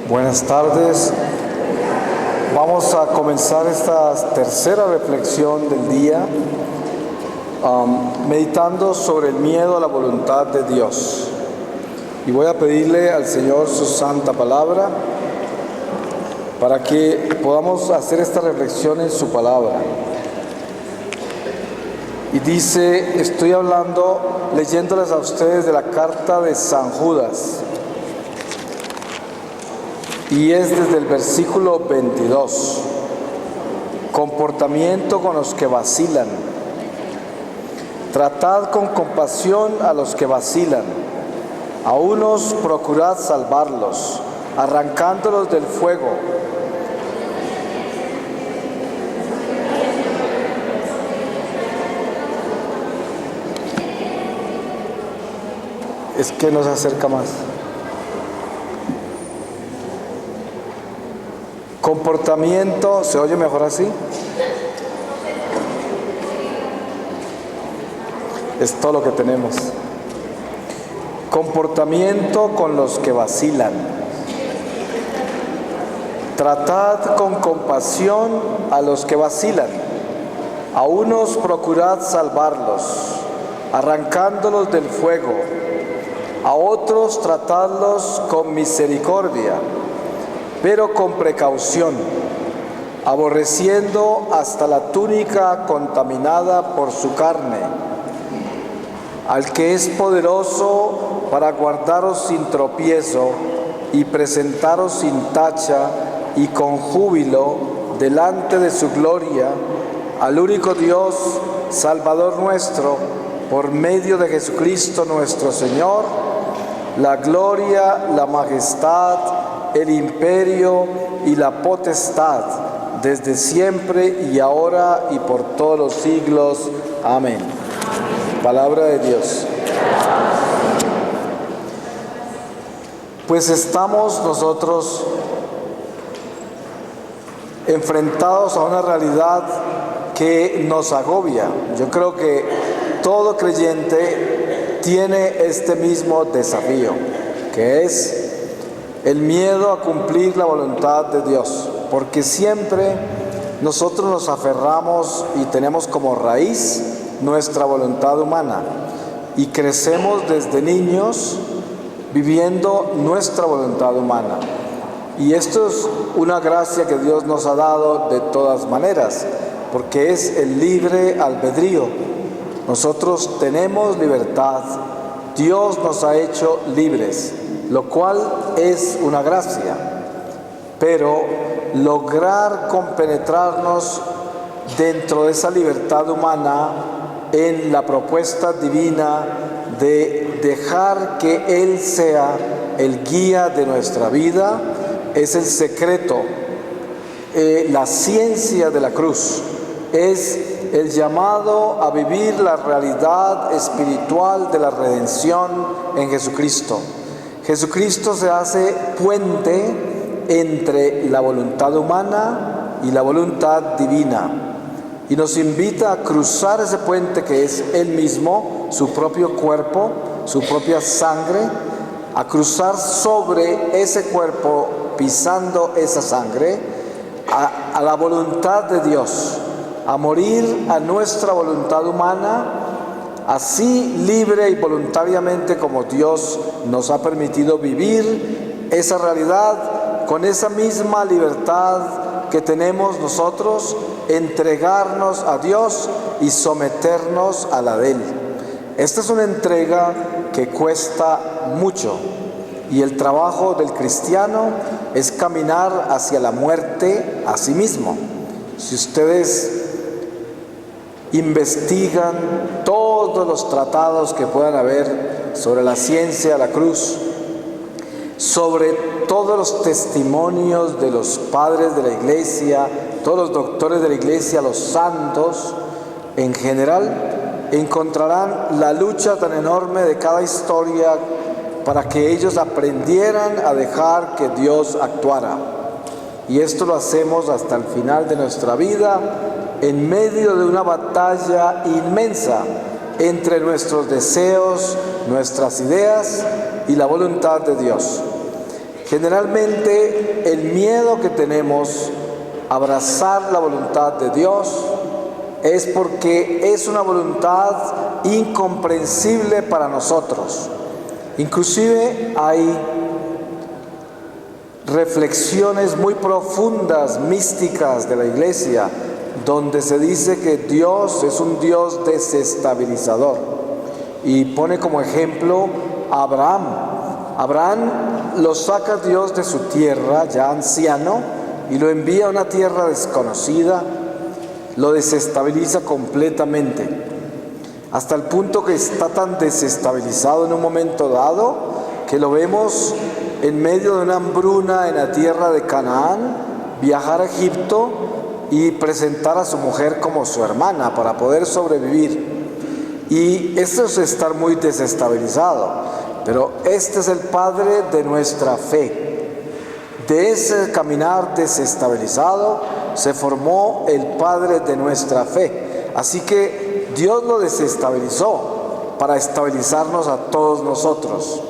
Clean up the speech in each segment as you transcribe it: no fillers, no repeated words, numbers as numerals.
Buenas tardes. Vamos a comenzar esta tercera reflexión del día, meditando sobre el miedo a la voluntad de Dios. Y voy a pedirle al Señor su santa palabra para que podamos hacer esta reflexión en su palabra. Y dice, estoy leyéndoles a ustedes de la carta de San Judas. Y es desde el versículo 22. Comportamiento con los que vacilan. Tratad con compasión a los que vacilan. A unos procurad salvarlos, arrancándolos del fuego. Es que nos acerca más. Comportamiento, ¿se oye mejor así? Es todo lo que tenemos. Comportamiento con los que vacilan. Tratad con compasión a los que vacilan. A unos procurad salvarlos, arrancándolos del fuego. A otros tratadlos con misericordia, pero con precaución, aborreciendo hasta la túnica contaminada por su carne, al que es poderoso para guardaros sin tropiezo y presentaros sin tacha y con júbilo delante de su gloria, al único Dios, Salvador nuestro, por medio de Jesucristo nuestro Señor, la gloria, la majestad, el imperio y la potestad, desde siempre y ahora y por todos los siglos. Amén. Palabra de Dios. Pues estamos nosotros enfrentados a una realidad que nos agobia. Yo creo que todo creyente tiene este mismo desafío, que es el miedo a cumplir la voluntad de Dios, porque siempre nosotros nos aferramos y tenemos como raíz nuestra voluntad humana y crecemos desde niños viviendo nuestra voluntad humana. Y esto es una gracia que Dios nos ha dado de todas maneras, porque es el libre albedrío. Nosotros tenemos libertad, Dios nos ha hecho libres, lo cual es una gracia, pero lograr compenetrarnos dentro de esa libertad humana en la propuesta divina de dejar que Él sea el guía de nuestra vida es el secreto. La ciencia de la cruz es el llamado a vivir la realidad espiritual de la redención en Jesucristo. Jesucristo se hace puente entre la voluntad humana y la voluntad divina y nos invita a cruzar ese puente que es Él mismo, su propio cuerpo, su propia sangre, a cruzar sobre ese cuerpo, pisando esa sangre, a la voluntad de Dios, a morir a nuestra voluntad humana, así libre y voluntariamente como Dios nos ha permitido vivir esa realidad, con esa misma libertad que tenemos nosotros, entregarnos a Dios y someternos a la de Él. Esta es una entrega que cuesta mucho y el trabajo del cristiano es caminar hacia la muerte a sí mismo. Si ustedes investigan todos los tratados que puedan haber sobre la ciencia de la cruz, sobre todos los testimonios de los padres de la iglesia, todos los doctores de la iglesia, los santos en general, encontrarán la lucha tan enorme de cada historia para que ellos aprendieran a dejar que Dios actuara. Y esto lo hacemos hasta el final de nuestra vida, en medio de una batalla inmensa entre nuestros deseos, nuestras ideas y la voluntad de Dios. Generalmente el miedo que tenemos a abrazar la voluntad de Dios es porque es una voluntad incomprensible para nosotros. Inclusive hay reflexiones muy profundas, místicas de la Iglesia, donde se dice que Dios es un Dios desestabilizador. Y pone como ejemplo a Abraham. Abraham lo saca Dios de su tierra, ya anciano, y lo envía a una tierra desconocida, lo desestabiliza completamente, hasta el punto que está tan desestabilizado en un momento dado, que lo vemos en medio de una hambruna en la tierra de Canaán, viajar a Egipto y presentar a su mujer como su hermana para poder sobrevivir. Y esto es estar muy desestabilizado, pero este es el padre de nuestra fe. De ese caminar desestabilizado se formó el padre de nuestra fe. Así que Dios lo desestabilizó para estabilizarnos a todos nosotros.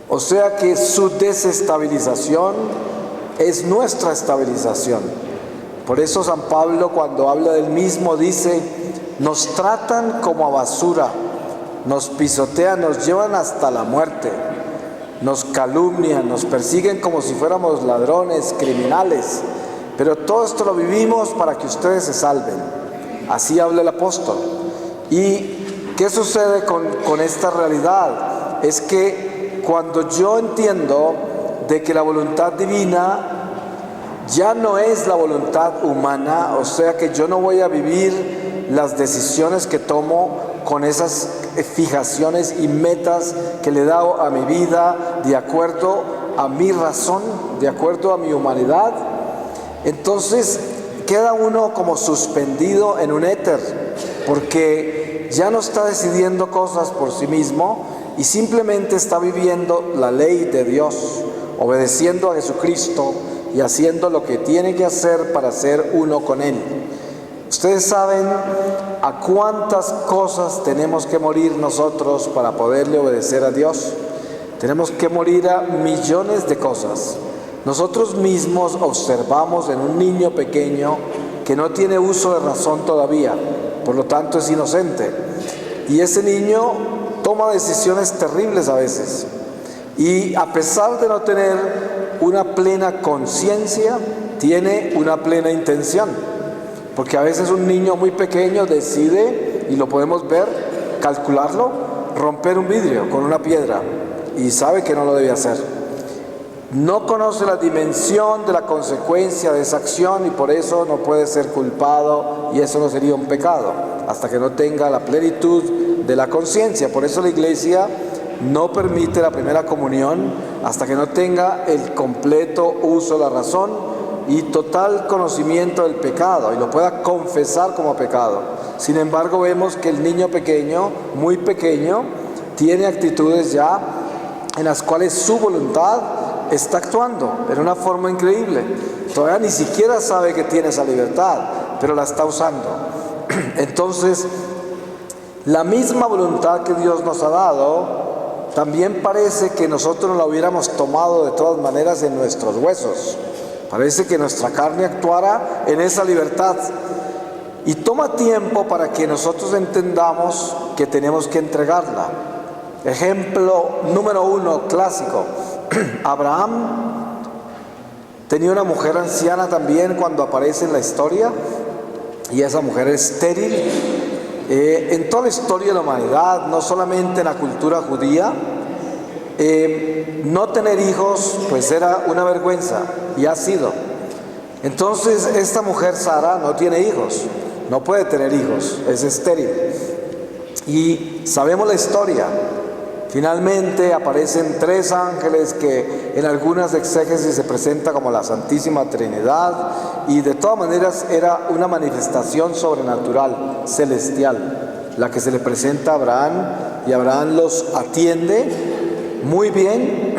O sea que su desestabilización es nuestra estabilización. Por eso San Pablo, cuando habla del mismo, dice: nos tratan como a basura, nos pisotean, nos llevan hasta la muerte, nos calumnian, nos persiguen como si fuéramos ladrones, criminales, pero todo esto lo vivimos para que ustedes se salven. Así habla el apóstol. ¿Y qué sucede con esta realidad? Es que cuando yo entiendo de que la voluntad divina ya no es la voluntad humana, o sea que yo no voy a vivir las decisiones que tomo con esas fijaciones y metas que le he dado a mi vida de acuerdo a mi razón, de acuerdo a mi humanidad, entonces queda uno como suspendido en un éter, porque ya no está decidiendo cosas por sí mismo y simplemente está viviendo la ley de Dios, obedeciendo a Jesucristo y haciendo lo que tiene que hacer para ser uno con Él. Ustedes saben a cuántas cosas tenemos que morir nosotros para poderle obedecer a Dios. Tenemos que morir a millones de cosas. Nosotros mismos observamos en un niño pequeño que no tiene uso de razón todavía, por lo tanto es inocente. Y ese niño toma decisiones terribles a veces. Y a pesar de no tener una plena conciencia, tiene una plena intención. Porque a veces un niño muy pequeño decide, y lo podemos ver, calcularlo, romper un vidrio con una piedra, y sabe que no lo debe hacer. No conoce la dimensión de la consecuencia de esa acción y por eso no puede ser culpado, y eso no sería un pecado, hasta que no tenga la plenitud de la conciencia. Por eso la Iglesia no permite la primera comunión hasta que no tenga el completo uso de la razón y total conocimiento del pecado, y lo pueda confesar como pecado. Sin embargo, vemos que el niño pequeño, muy pequeño, tiene actitudes ya en las cuales su voluntad está actuando en una forma increíble. Todavía ni siquiera sabe que tiene esa libertad, pero la está usando. Entonces, la misma voluntad que Dios nos ha dado, también parece que nosotros la hubiéramos tomado de todas maneras en nuestros huesos. Parece que nuestra carne actuara en esa libertad. Y toma tiempo para que nosotros entendamos que tenemos que entregarla. Ejemplo número 1, clásico. Abraham tenía una mujer anciana también cuando aparece en la historia, y esa mujer es estéril. En toda la historia de la humanidad, no solamente en la cultura judía, no tener hijos pues era una vergüenza, y ha sido. Entonces esta mujer Sara no tiene hijos, no puede tener hijos, es estéril. Y sabemos la historia. Finalmente aparecen 3 ángeles que en algunas exégesis se presenta como la Santísima Trinidad, y de todas maneras era una manifestación sobrenatural, celestial, la que se le presenta a Abraham, y Abraham los atiende muy bien,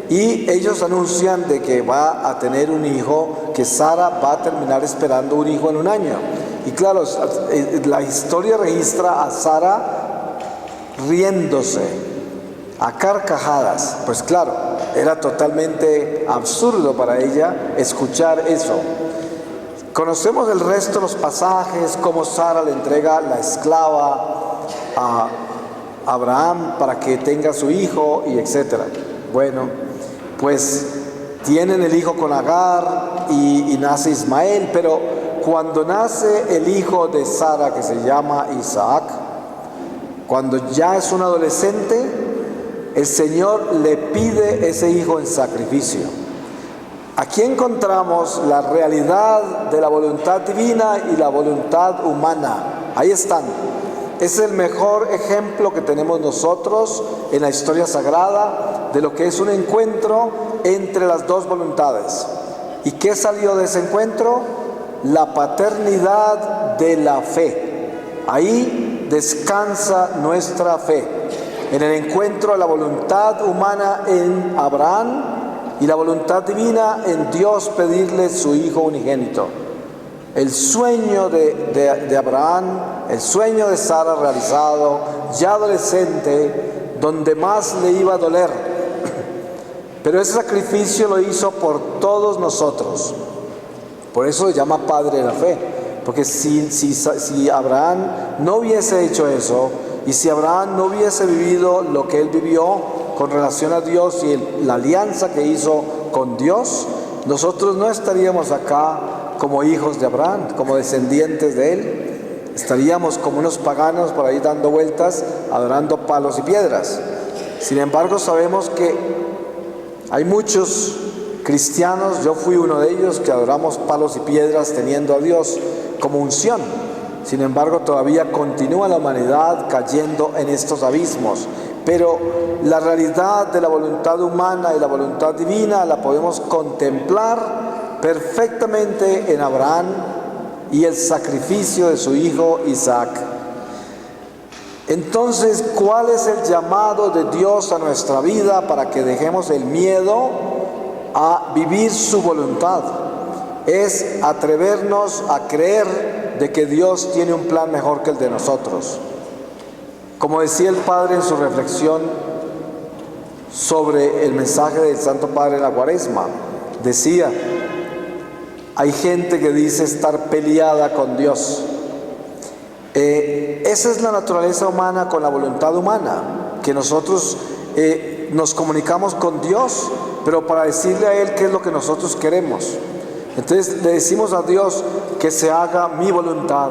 y ellos anuncian de que va a tener un hijo, que Sara va a terminar esperando un hijo en 1 año. Y claro, la historia registra a Sara riéndose a carcajadas. Pues claro, Era totalmente absurdo para ella escuchar eso. Conocemos el resto de los pasajes, cómo Sara le entrega la esclava a Abraham para que tenga su hijo y etcétera. Bueno, pues tienen el hijo con Agar y nace Ismael, pero cuando nace el hijo de Sara, que se llama Isaac, cuando ya es un adolescente, el Señor le pide ese hijo en sacrificio. Aquí encontramos la realidad de la voluntad divina y la voluntad humana. Ahí están. Es el mejor ejemplo que tenemos nosotros en la historia sagrada de lo que es un encuentro entre las dos voluntades. ¿Y qué salió de ese encuentro? La paternidad de la fe. Ahí descansa nuestra fe. En el encuentro de la voluntad humana en Abraham y la voluntad divina en Dios pedirle su hijo unigénito. El sueño de Abraham, el sueño de Sara realizado, ya adolescente, donde más le iba a doler. Pero ese sacrificio lo hizo por todos nosotros. Por eso se llama Padre de la Fe. Porque si Abraham no hubiese hecho eso, y si Abraham no hubiese vivido lo que él vivió con relación a Dios y la alianza que hizo con Dios, nosotros no estaríamos acá como hijos de Abraham, como descendientes de él. Estaríamos como unos paganos por ahí dando vueltas, adorando palos y piedras. Sin embargo, sabemos que hay muchos cristianos, yo fui uno de ellos, que adoramos palos y piedras teniendo a Dios como unción. Sin embargo, todavía continúa la humanidad cayendo en estos abismos. Pero la realidad de la voluntad humana y la voluntad divina la podemos contemplar perfectamente en Abraham y el sacrificio de su hijo Isaac. Entonces, ¿cuál es el llamado de Dios a nuestra vida para que dejemos el miedo a vivir su voluntad? Es atrevernos a creer de que Dios tiene un plan mejor que el de nosotros. Como decía el Padre en su reflexión sobre el mensaje del Santo Padre en la Cuaresma, decía, hay gente que dice estar peleada con Dios. Esa es la naturaleza humana con la voluntad humana, que nosotros nos comunicamos con Dios, pero para decirle a Él qué es lo que nosotros queremos. Entonces le decimos a Dios que se haga mi voluntad.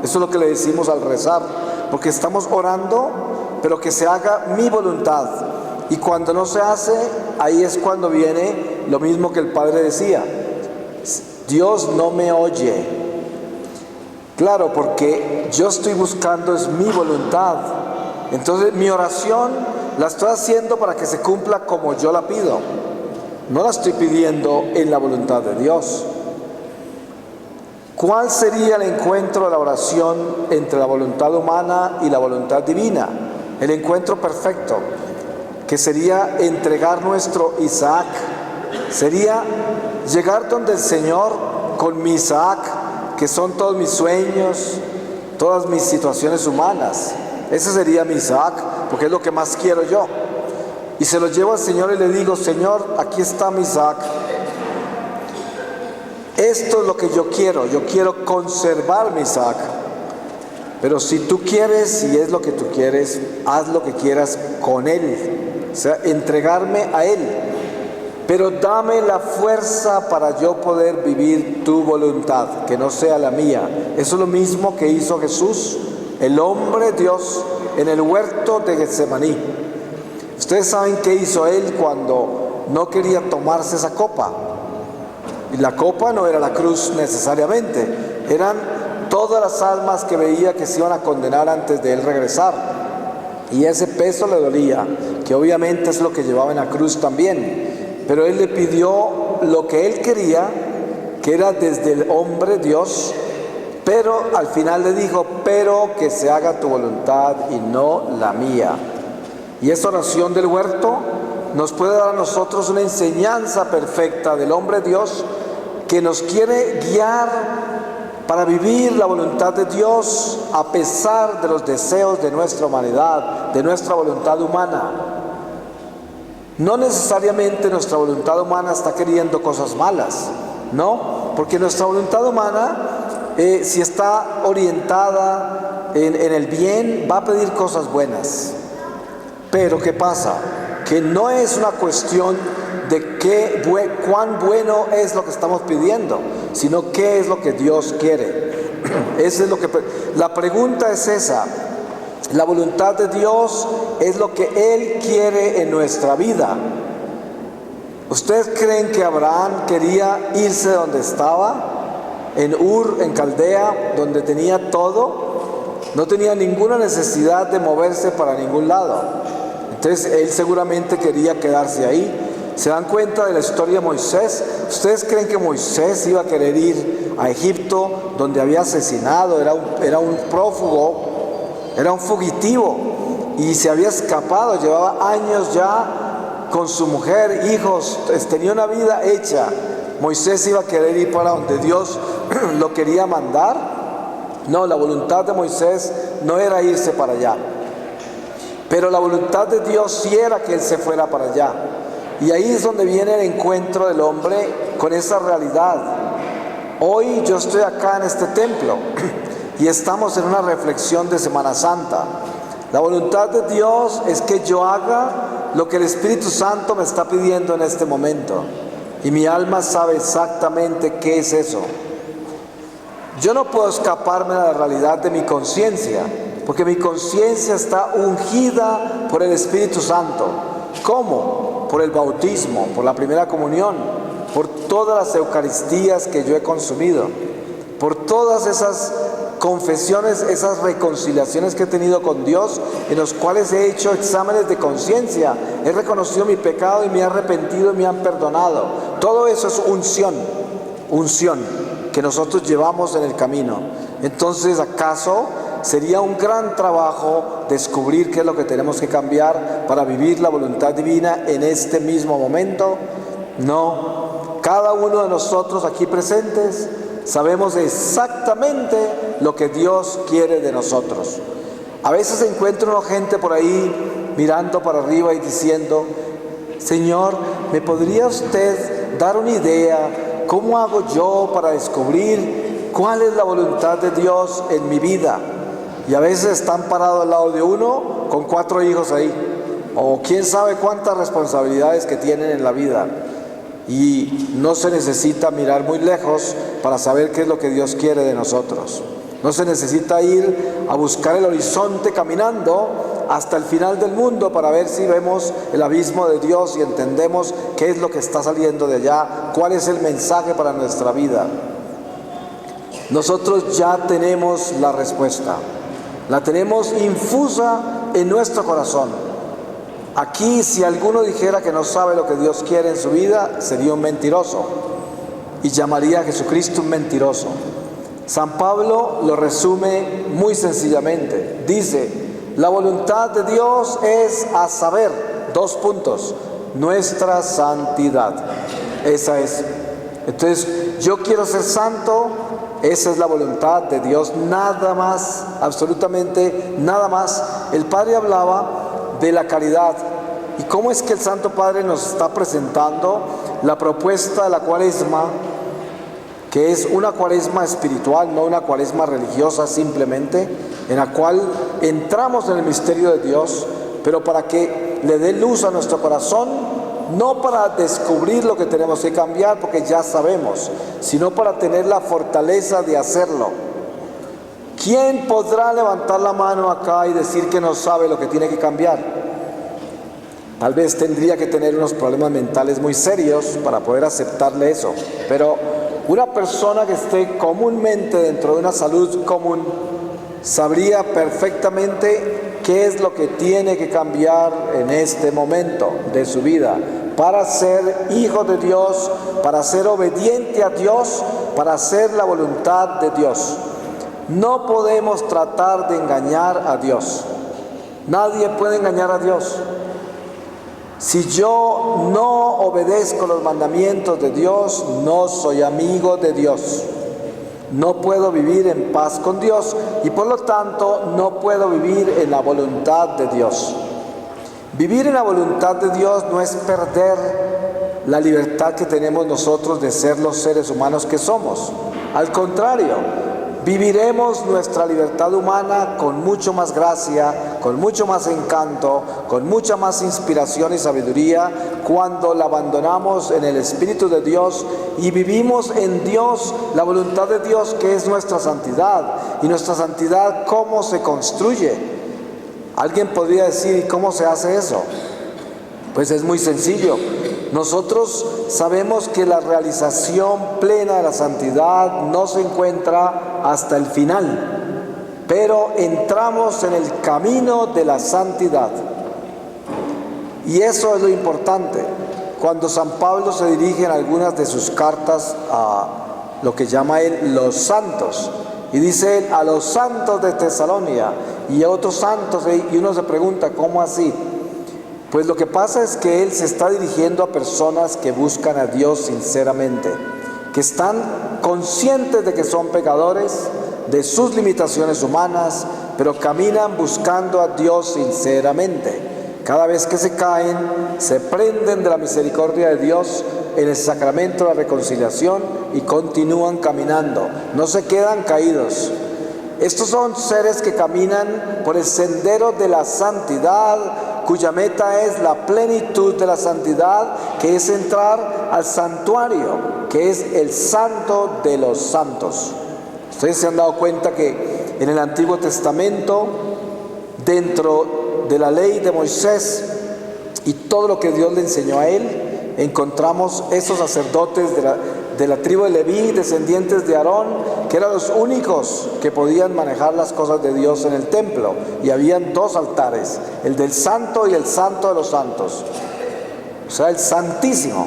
Eso es lo que le decimos al rezar, porque estamos orando, pero que se haga mi voluntad. Y cuando no se hace, ahí es cuando viene lo mismo que el Padre decía: Dios no me oye. Claro, porque yo estoy buscando es mi voluntad. Entonces mi oración la estoy haciendo para que se cumpla como yo la pido. No la estoy pidiendo en la voluntad de Dios. ¿Cuál sería el encuentro de la oración entre la voluntad humana y la voluntad divina? El encuentro perfecto, que sería entregar nuestro Isaac. Sería llegar donde el Señor con mi Isaac, que son todos mis sueños, todas mis situaciones humanas. Ese sería mi Isaac, porque es lo que más quiero yo. Y se lo llevo al Señor y le digo: Señor, aquí está mi Isaac. Esto es lo que yo quiero conservar mi Isaac. Pero si tú quieres, si es lo que tú quieres, haz lo que quieras con él. O sea, entregarme a él. Pero dame la fuerza para yo poder vivir tu voluntad, que no sea la mía. Eso es lo mismo que hizo Jesús, el hombre Dios, en el huerto de Getsemaní. Ustedes saben qué hizo él cuando no quería tomarse esa copa. Y la copa no era la cruz necesariamente, eran todas las almas que veía que se iban a condenar antes de él regresar. Y ese peso le dolía, que obviamente es lo que llevaba en la cruz también. Pero él le pidió lo que él quería, que era desde el hombre Dios, pero al final le dijo: pero que se haga tu voluntad y no la mía. Y esa oración del huerto nos puede dar a nosotros una enseñanza perfecta del hombre Dios, que nos quiere guiar para vivir la voluntad de Dios a pesar de los deseos de nuestra humanidad, de nuestra voluntad humana. No necesariamente nuestra voluntad humana está queriendo cosas malas, no, porque nuestra voluntad humana, si está orientada en el bien, va a pedir cosas buenas. Pero ¿qué pasa? Que no es una cuestión de cuán bueno es lo que estamos pidiendo, sino qué es lo que Dios quiere. Eso es lo que la pregunta es esa. La voluntad de Dios es lo que Él quiere en nuestra vida. ¿Ustedes creen que Abraham quería irse donde estaba? En Ur, en Caldea, donde tenía todo. No tenía ninguna necesidad de moverse para ningún lado. Entonces él seguramente quería quedarse ahí. ¿Se dan cuenta de la historia de Moisés? ¿Ustedes creen que Moisés iba a querer ir a Egipto, donde había asesinado? Era un prófugo, era un fugitivo y se había escapado. Llevaba años ya con su mujer, hijos, tenía una vida hecha. ¿Moisés iba a querer ir para donde Dios lo quería mandar? No, la voluntad de Moisés no era irse para allá. Pero la voluntad de Dios sí era que él se fuera para allá. Y ahí es donde viene el encuentro del hombre con esa realidad. Hoy yo estoy acá en este templo y estamos en una reflexión de Semana Santa. La voluntad de Dios es que yo haga lo que el Espíritu Santo me está pidiendo en este momento. Y mi alma sabe exactamente qué es eso. Yo no puedo escaparme de la realidad de mi conciencia, porque mi conciencia está ungida por el Espíritu Santo. ¿Cómo? Por el bautismo, por la primera comunión, por todas las Eucaristías que yo he consumido, por todas esas confesiones, esas reconciliaciones que he tenido con Dios, en los cuales he hecho exámenes de conciencia, he reconocido mi pecado y me he arrepentido y me han perdonado. Todo eso es unción que nosotros llevamos en el camino. Entonces, ¿acaso sería un gran trabajo descubrir qué es lo que tenemos que cambiar para vivir la voluntad divina en este mismo momento? No. Cada uno de nosotros aquí presentes sabemos exactamente lo que Dios quiere de nosotros. A veces encuentro gente por ahí mirando para arriba y diciendo: Señor, ¿me podría usted dar una idea? ¿Cómo hago yo para descubrir cuál es la voluntad de Dios en mi vida? Y a veces están parados al lado de uno con 4 hijos ahí, o quién sabe cuántas responsabilidades que tienen en la vida. Y no se necesita mirar muy lejos para saber qué es lo que Dios quiere de nosotros. No se necesita ir a buscar el horizonte caminando hasta el final del mundo para ver si vemos el abismo de Dios y entendemos qué es lo que está saliendo de allá, cuál es el mensaje para nuestra vida. Nosotros ya tenemos la respuesta, la tenemos infusa en nuestro corazón. Aquí, si alguno dijera que no sabe lo que Dios quiere en su vida, sería un mentiroso y llamaría a Jesucristo un mentiroso. San Pablo lo resume muy sencillamente. Dice: la voluntad de Dios es, a saber, 2 puntos, nuestra santidad. Esa es. Entonces, yo quiero ser santo, esa es la voluntad de Dios, nada más, absolutamente nada más. El Padre hablaba de la caridad. ¿Y cómo es que el Santo Padre nos está presentando la propuesta de la Cuaresma, que es una Cuaresma espiritual, no una Cuaresma religiosa simplemente, en la cual entramos en el misterio de Dios, pero para que le dé luz a nuestro corazón, no para descubrir lo que tenemos que cambiar, porque ya sabemos, sino para tener la fortaleza de hacerlo. ¿Quién podrá levantar la mano acá y decir que no sabe lo que tiene que cambiar? Tal vez tendría que tener unos problemas mentales muy serios para poder aceptarle eso, pero una persona que esté comúnmente dentro de una salud común sabría perfectamente qué es lo que tiene que cambiar en este momento de su vida para ser hijo de Dios, para ser obediente a Dios, para hacer la voluntad de Dios. No podemos tratar de engañar a Dios. Nadie puede engañar a Dios. Si yo no obedezco los mandamientos de Dios, no soy amigo de Dios. No puedo vivir en paz con Dios y por lo tanto no puedo vivir en la voluntad de Dios. Vivir en la voluntad de Dios no es perder la libertad que tenemos nosotros de ser los seres humanos que somos. Al contrario, viviremos nuestra libertad humana con mucho más gracia, con mucho más encanto, con mucha más inspiración y sabiduría cuando la abandonamos en el Espíritu de Dios y vivimos en Dios, la voluntad de Dios, que es nuestra santidad. Y nuestra santidad, ¿cómo se construye? Alguien podría decir, ¿y cómo se hace eso? Pues es muy sencillo. Nosotros sabemos que la realización plena de la santidad no se encuentra hasta el final, pero entramos en el camino de la santidad. Y eso es lo importante. Cuando San Pablo se dirige en algunas de sus cartas a lo que llama él los santos, y dice él a los santos de Tesalónica y a otros santos, y uno se pregunta, ¿cómo así? Pues lo que pasa es que él se está dirigiendo a personas que buscan a Dios sinceramente, que están conscientes de que son pecadores, de sus limitaciones humanas, pero caminan buscando a Dios sinceramente. Cada vez que se caen, se prenden de la misericordia de Dios en el sacramento de la reconciliación y continúan caminando, no se quedan caídos. Estos son seres que caminan por el sendero de la santidad, cuya meta es la plenitud de la santidad, que es entrar al santuario, que es el santo de los santos. Ustedes se han dado cuenta que en el Antiguo Testamento, dentro de la ley de Moisés y todo lo que Dios le enseñó a él, encontramos esos sacerdotes de la tribu de Leví, descendientes de Aarón, que eran los únicos que podían manejar las cosas de Dios en el templo. Y habían dos altares, el del santo y el santo de los santos, o sea, el santísimo.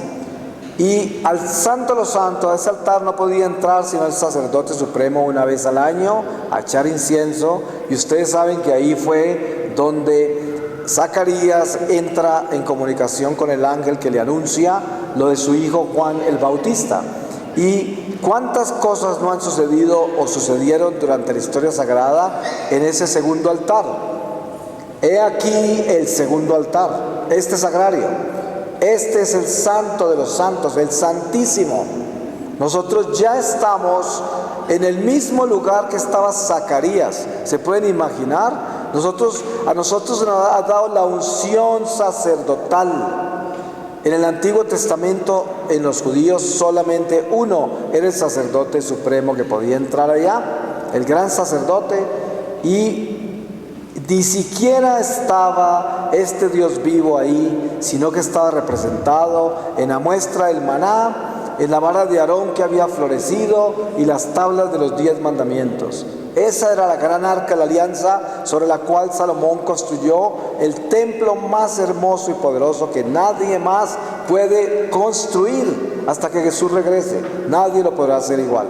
Y al santo de los santos, a ese altar no podía entrar sino el sacerdote supremo una vez al año a echar incienso. Y ustedes saben que ahí fue donde Zacarías entra en comunicación con el ángel que le anuncia lo de su hijo Juan el Bautista. Y cuántas cosas no han sucedido o sucedieron durante la historia sagrada en ese segundo altar. He aquí el segundo altar, este sagrario. Este es el santo de los santos, el santísimo. Nosotros ya estamos en el mismo lugar que estaba Zacarías. ¿Se pueden imaginar? A nosotros nos ha dado la unción sacerdotal. En el Antiguo Testamento, en los judíos, solamente uno era el sacerdote supremo que podía entrar allá, el gran sacerdote, y ni siquiera estaba este Dios vivo ahí, sino que estaba representado en la muestra del maná, en la vara de Aarón que había florecido y las tablas de los 10 mandamientos. Esa era la gran arca de la alianza sobre la cual Salomón construyó el templo más hermoso y poderoso que nadie más puede construir hasta que Jesús regrese. Nadie lo podrá hacer igual.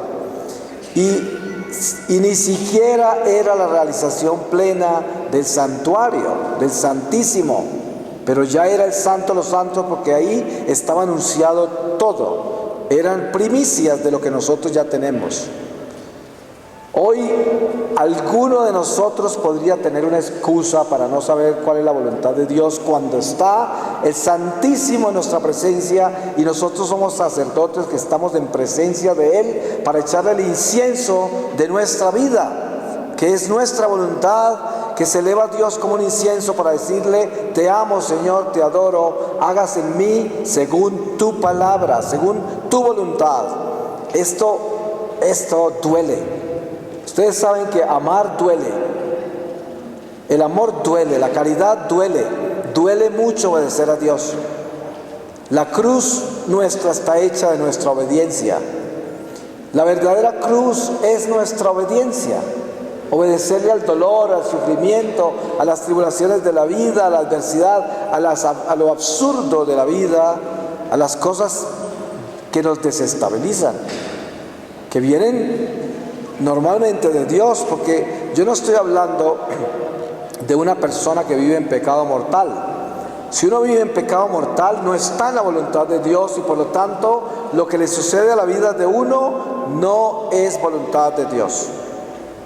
Y ni siquiera era la realización plena del santuario, del Santísimo, pero ya era el Santo de los Santos, porque ahí estaba anunciado todo. Eran primicias de lo que nosotros ya tenemos. Hoy alguno de nosotros podría tener una excusa para no saber cuál es la voluntad de Dios cuando está el Santísimo en nuestra presencia y nosotros somos sacerdotes que estamos en presencia de Él para echarle el incienso de nuestra vida, que es nuestra voluntad, que se eleva a Dios como un incienso para decirle: te amo, Señor, te adoro, hagas en mí según tu palabra, según tu voluntad. Esto duele. Ustedes saben que amar duele, el amor duele, la caridad duele mucho obedecer a Dios. La cruz nuestra está hecha de nuestra obediencia. La verdadera cruz es nuestra obediencia, obedecerle al dolor, al sufrimiento, a las tribulaciones de la vida, a la adversidad, a lo absurdo de la vida, a las cosas que nos desestabilizan, que vienen normalmente de Dios, porque yo no estoy hablando de una persona que vive en pecado mortal. Si uno vive en pecado mortal, no está en la voluntad de Dios y por lo tanto lo que le sucede a la vida de uno no es voluntad de Dios.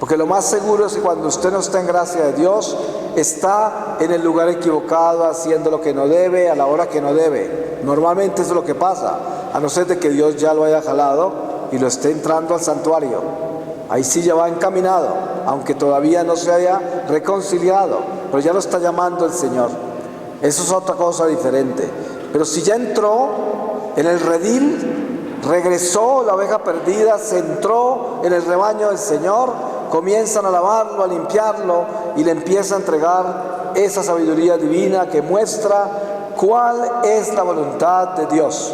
Porque lo más seguro es que cuando usted no está en gracia de Dios, está en el lugar equivocado, haciendo lo que no debe, a la hora que no debe. Normalmente eso es lo que pasa, a no ser de que Dios ya lo haya jalado y lo esté entrando al santuario. Ahí sí ya va encaminado, aunque todavía no se haya reconciliado, pero ya lo está llamando el Señor. Eso es otra cosa diferente. Pero si ya entró en el redil, regresó la oveja perdida, se entró en el rebaño del Señor, comienzan a lavarlo, a limpiarlo y le empieza a entregar esa sabiduría divina que muestra cuál es la voluntad de Dios.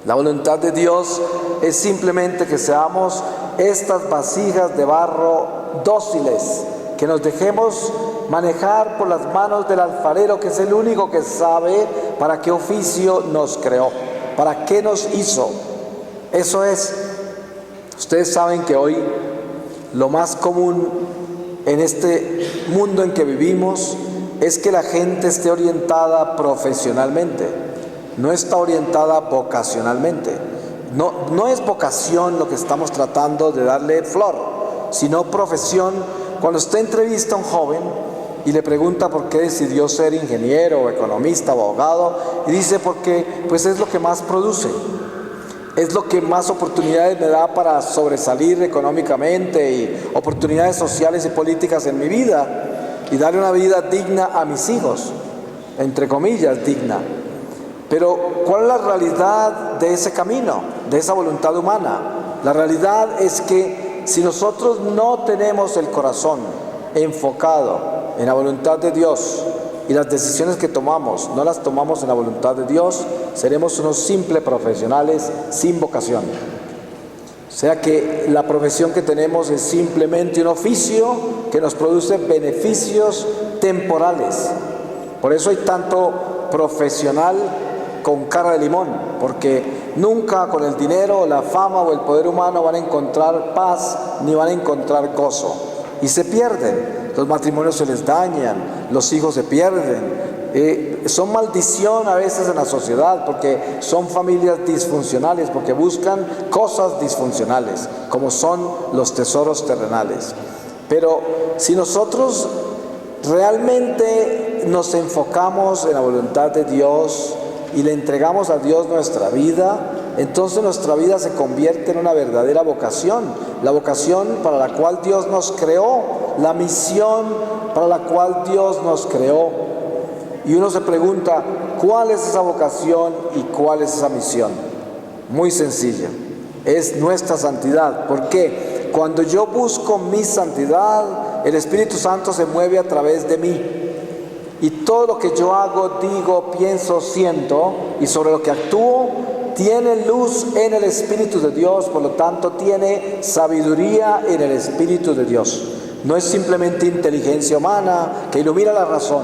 La voluntad de Dios es simplemente que seamos estas vasijas de barro dóciles, que nos dejemos manejar por las manos del alfarero, que es el único que sabe para qué oficio nos creó, para qué nos hizo. Eso es. Ustedes saben que hoy lo más común en este mundo en que vivimos es que la gente esté orientada profesionalmente, no está orientada vocacionalmente. No es vocación lo que estamos tratando de darle flor, sino profesión. Cuando usted entrevista a un joven y le pregunta por qué decidió ser ingeniero, o economista, o abogado, y dice porque pues es lo que más produce, es lo que más oportunidades me da para sobresalir económicamente y oportunidades sociales y políticas en mi vida y darle una vida digna a mis hijos, entre comillas, digna. Pero ¿cuál es la realidad de ese camino, de esa voluntad humana? La realidad es que si nosotros no tenemos el corazón enfocado en la voluntad de Dios y las decisiones que tomamos no las tomamos en la voluntad de Dios, seremos unos simples profesionales sin vocación. O sea que la profesión que tenemos es simplemente un oficio que nos produce beneficios temporales. Por eso hay tanto profesional con cara de limón, porque nunca con el dinero, la fama o el poder humano van a encontrar paz ni van a encontrar gozo. Y se pierden, los matrimonios se les dañan, los hijos se pierden. Son maldición a veces en la sociedad porque son familias disfuncionales, porque buscan cosas disfuncionales, como son los tesoros terrenales. Pero si nosotros realmente nos enfocamos en la voluntad de Dios y le entregamos a Dios nuestra vida, entonces nuestra vida se convierte en una verdadera vocación, la vocación para la cual Dios nos creó, la misión para la cual Dios nos creó. Y uno se pregunta, ¿cuál es esa vocación y cuál es esa misión? Muy sencilla, es nuestra santidad. ¿Por qué? Cuando yo busco mi santidad, el Espíritu Santo se mueve a través de mí. Y todo lo que yo hago, digo, pienso, siento, y sobre lo que actúo, tiene luz en el Espíritu de Dios, por lo tanto tiene sabiduría en el Espíritu de Dios. No es simplemente inteligencia humana que ilumina la razón,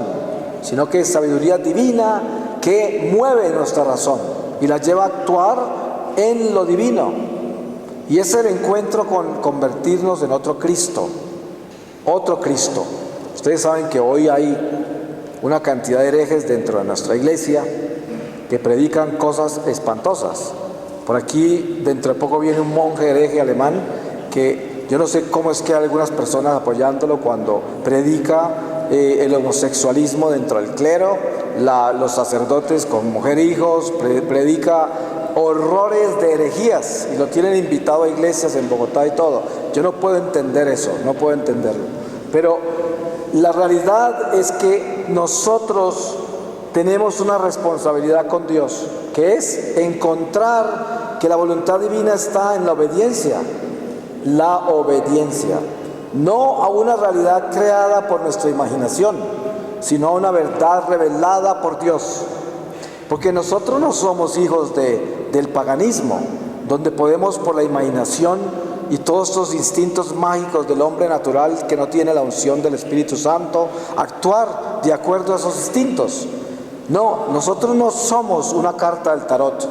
sino que es sabiduría divina que mueve nuestra razón y la lleva a actuar en lo divino. Y es el encuentro con convertirnos en otro Cristo, otro Cristo. Ustedes saben que hoy hay una cantidad de herejes dentro de nuestra iglesia que predican cosas espantosas. Por aquí dentro de poco viene un monje hereje alemán que yo no sé cómo es que hay algunas personas apoyándolo cuando predica el homosexualismo dentro del clero, los sacerdotes con mujer e hijos, predica horrores de herejías y lo tienen invitado a iglesias en Bogotá y todo. Yo no puedo entender eso, no puedo entenderlo. Pero la realidad es que nosotros tenemos una responsabilidad con Dios, que es encontrar que la voluntad divina está en la obediencia, no a una realidad creada por nuestra imaginación, sino a una verdad revelada por Dios. Porque nosotros no somos hijos del paganismo, donde podemos por la imaginación y todos estos instintos mágicos del hombre natural que no tiene la unción del Espíritu Santo, actuar de acuerdo a esos instintos. No, nosotros no somos una carta del tarot,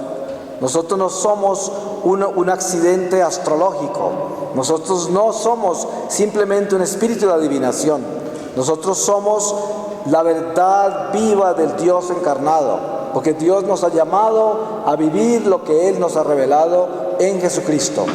nosotros no somos un accidente astrológico, nosotros no somos simplemente un espíritu de adivinación, nosotros somos la verdad viva del Dios encarnado, porque Dios nos ha llamado a vivir lo que Él nos ha revelado en Jesucristo.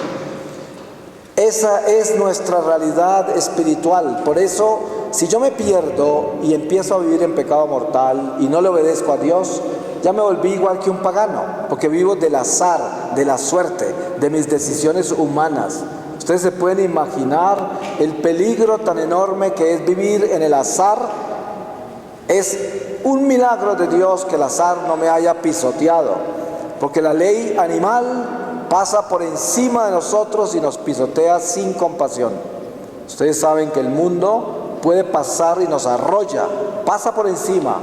Esa es nuestra realidad espiritual. Por eso, si yo me pierdo y empiezo a vivir en pecado mortal y no le obedezco a Dios, ya me volví igual que un pagano, porque vivo del azar, de la suerte, de mis decisiones humanas. Ustedes se pueden imaginar el peligro tan enorme que es vivir en el azar. Es un milagro de Dios que el azar no me haya pisoteado, porque la ley animal pasa por encima de nosotros y nos pisotea sin compasión. Ustedes saben que el mundo puede pasar y nos arrolla, pasa por encima.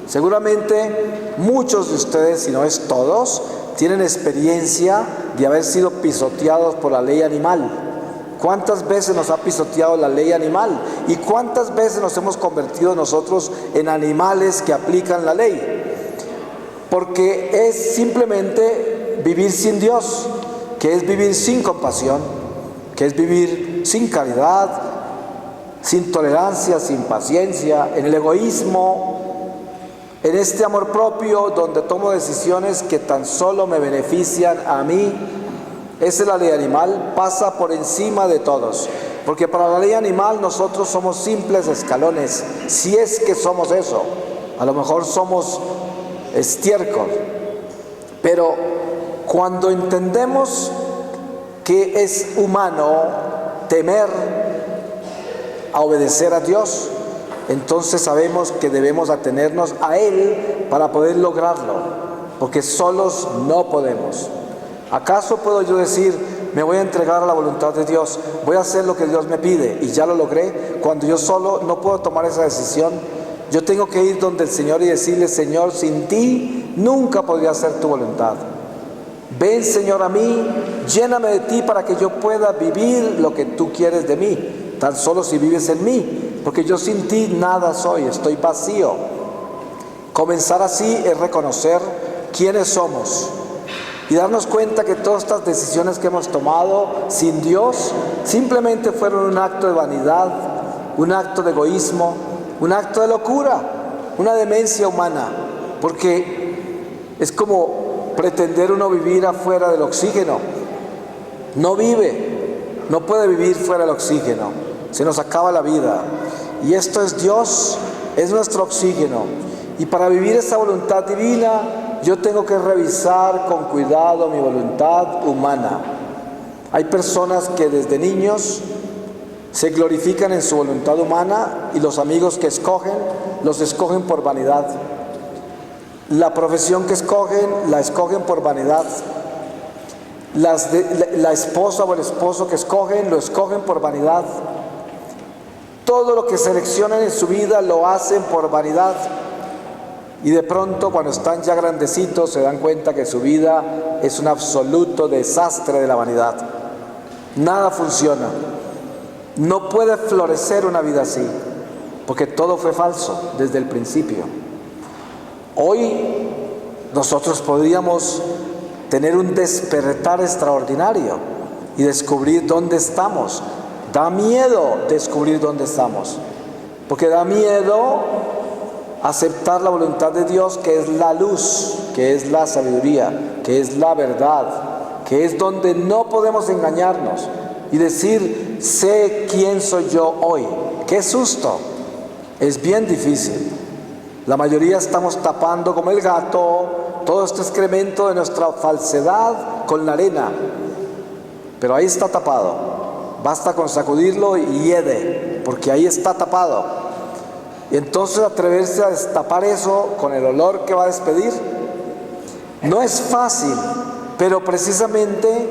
Seguramente muchos de ustedes, si no es todos, tienen experiencia de haber sido pisoteados por la ley animal. ¿Cuántas veces nos ha pisoteado la ley animal? ¿Y cuántas veces nos hemos convertido nosotros en animales que aplican la ley? Porque es simplemente vivir sin Dios, que es vivir sin compasión, que es vivir sin caridad, sin tolerancia, sin paciencia, en el egoísmo, en este amor propio donde tomo decisiones que tan solo me benefician a mí. Esa es la ley animal, pasa por encima de todos, porque para la ley animal nosotros somos simples escalones, si es que somos eso. A lo mejor somos estiércol, pero cuando entendemos que es humano temer a obedecer a Dios, entonces sabemos que debemos atenernos a Él para poder lograrlo, porque solos no podemos. ¿Acaso puedo yo decir, me voy a entregar a la voluntad de Dios, voy a hacer lo que Dios me pide y ya lo logré, cuando yo solo no puedo tomar esa decisión? Yo tengo que ir donde el Señor y decirle, Señor, sin ti nunca podría hacer tu voluntad. Ven, Señor, a mí, lléname de ti para que yo pueda vivir lo que tú quieres de mí, tan solo si vives en mí, porque yo sin ti nada soy, estoy vacío. Comenzar así es reconocer quiénes somos y darnos cuenta que todas estas decisiones que hemos tomado sin Dios simplemente fueron un acto de vanidad, un acto de egoísmo, un acto de locura, una demencia humana, porque es como pretender uno vivir afuera del oxígeno. No vive, no puede vivir fuera del oxígeno, se nos acaba la vida. Y esto es Dios, es nuestro oxígeno. Y para vivir esa voluntad divina, yo tengo que revisar con cuidado mi voluntad humana. Hay personas que desde niños se glorifican en su voluntad humana y los amigos que escogen, los escogen por vanidad. La profesión que escogen, la escogen por vanidad. La esposa o el esposo que escogen, lo escogen por vanidad. Todo lo que seleccionan en su vida lo hacen por vanidad. Y de pronto, cuando están ya grandecitos, se dan cuenta que su vida es un absoluto desastre de la vanidad. Nada funciona. No puede florecer una vida así, porque todo fue falso desde el principio. Hoy nosotros podríamos tener un despertar extraordinario y descubrir dónde estamos. Da miedo descubrir dónde estamos, porque da miedo aceptar la voluntad de Dios, que es la luz, que es la sabiduría, que es la verdad, que es donde no podemos engañarnos y decir, sé quién soy yo hoy. ¡Qué susto! Es bien difícil. La mayoría estamos tapando como el gato todo este excremento de nuestra falsedad con la arena, pero ahí está tapado. Basta con sacudirlo y hiede, porque ahí está tapado. Y entonces atreverse a destapar eso con el olor que va a despedir no es fácil, pero precisamente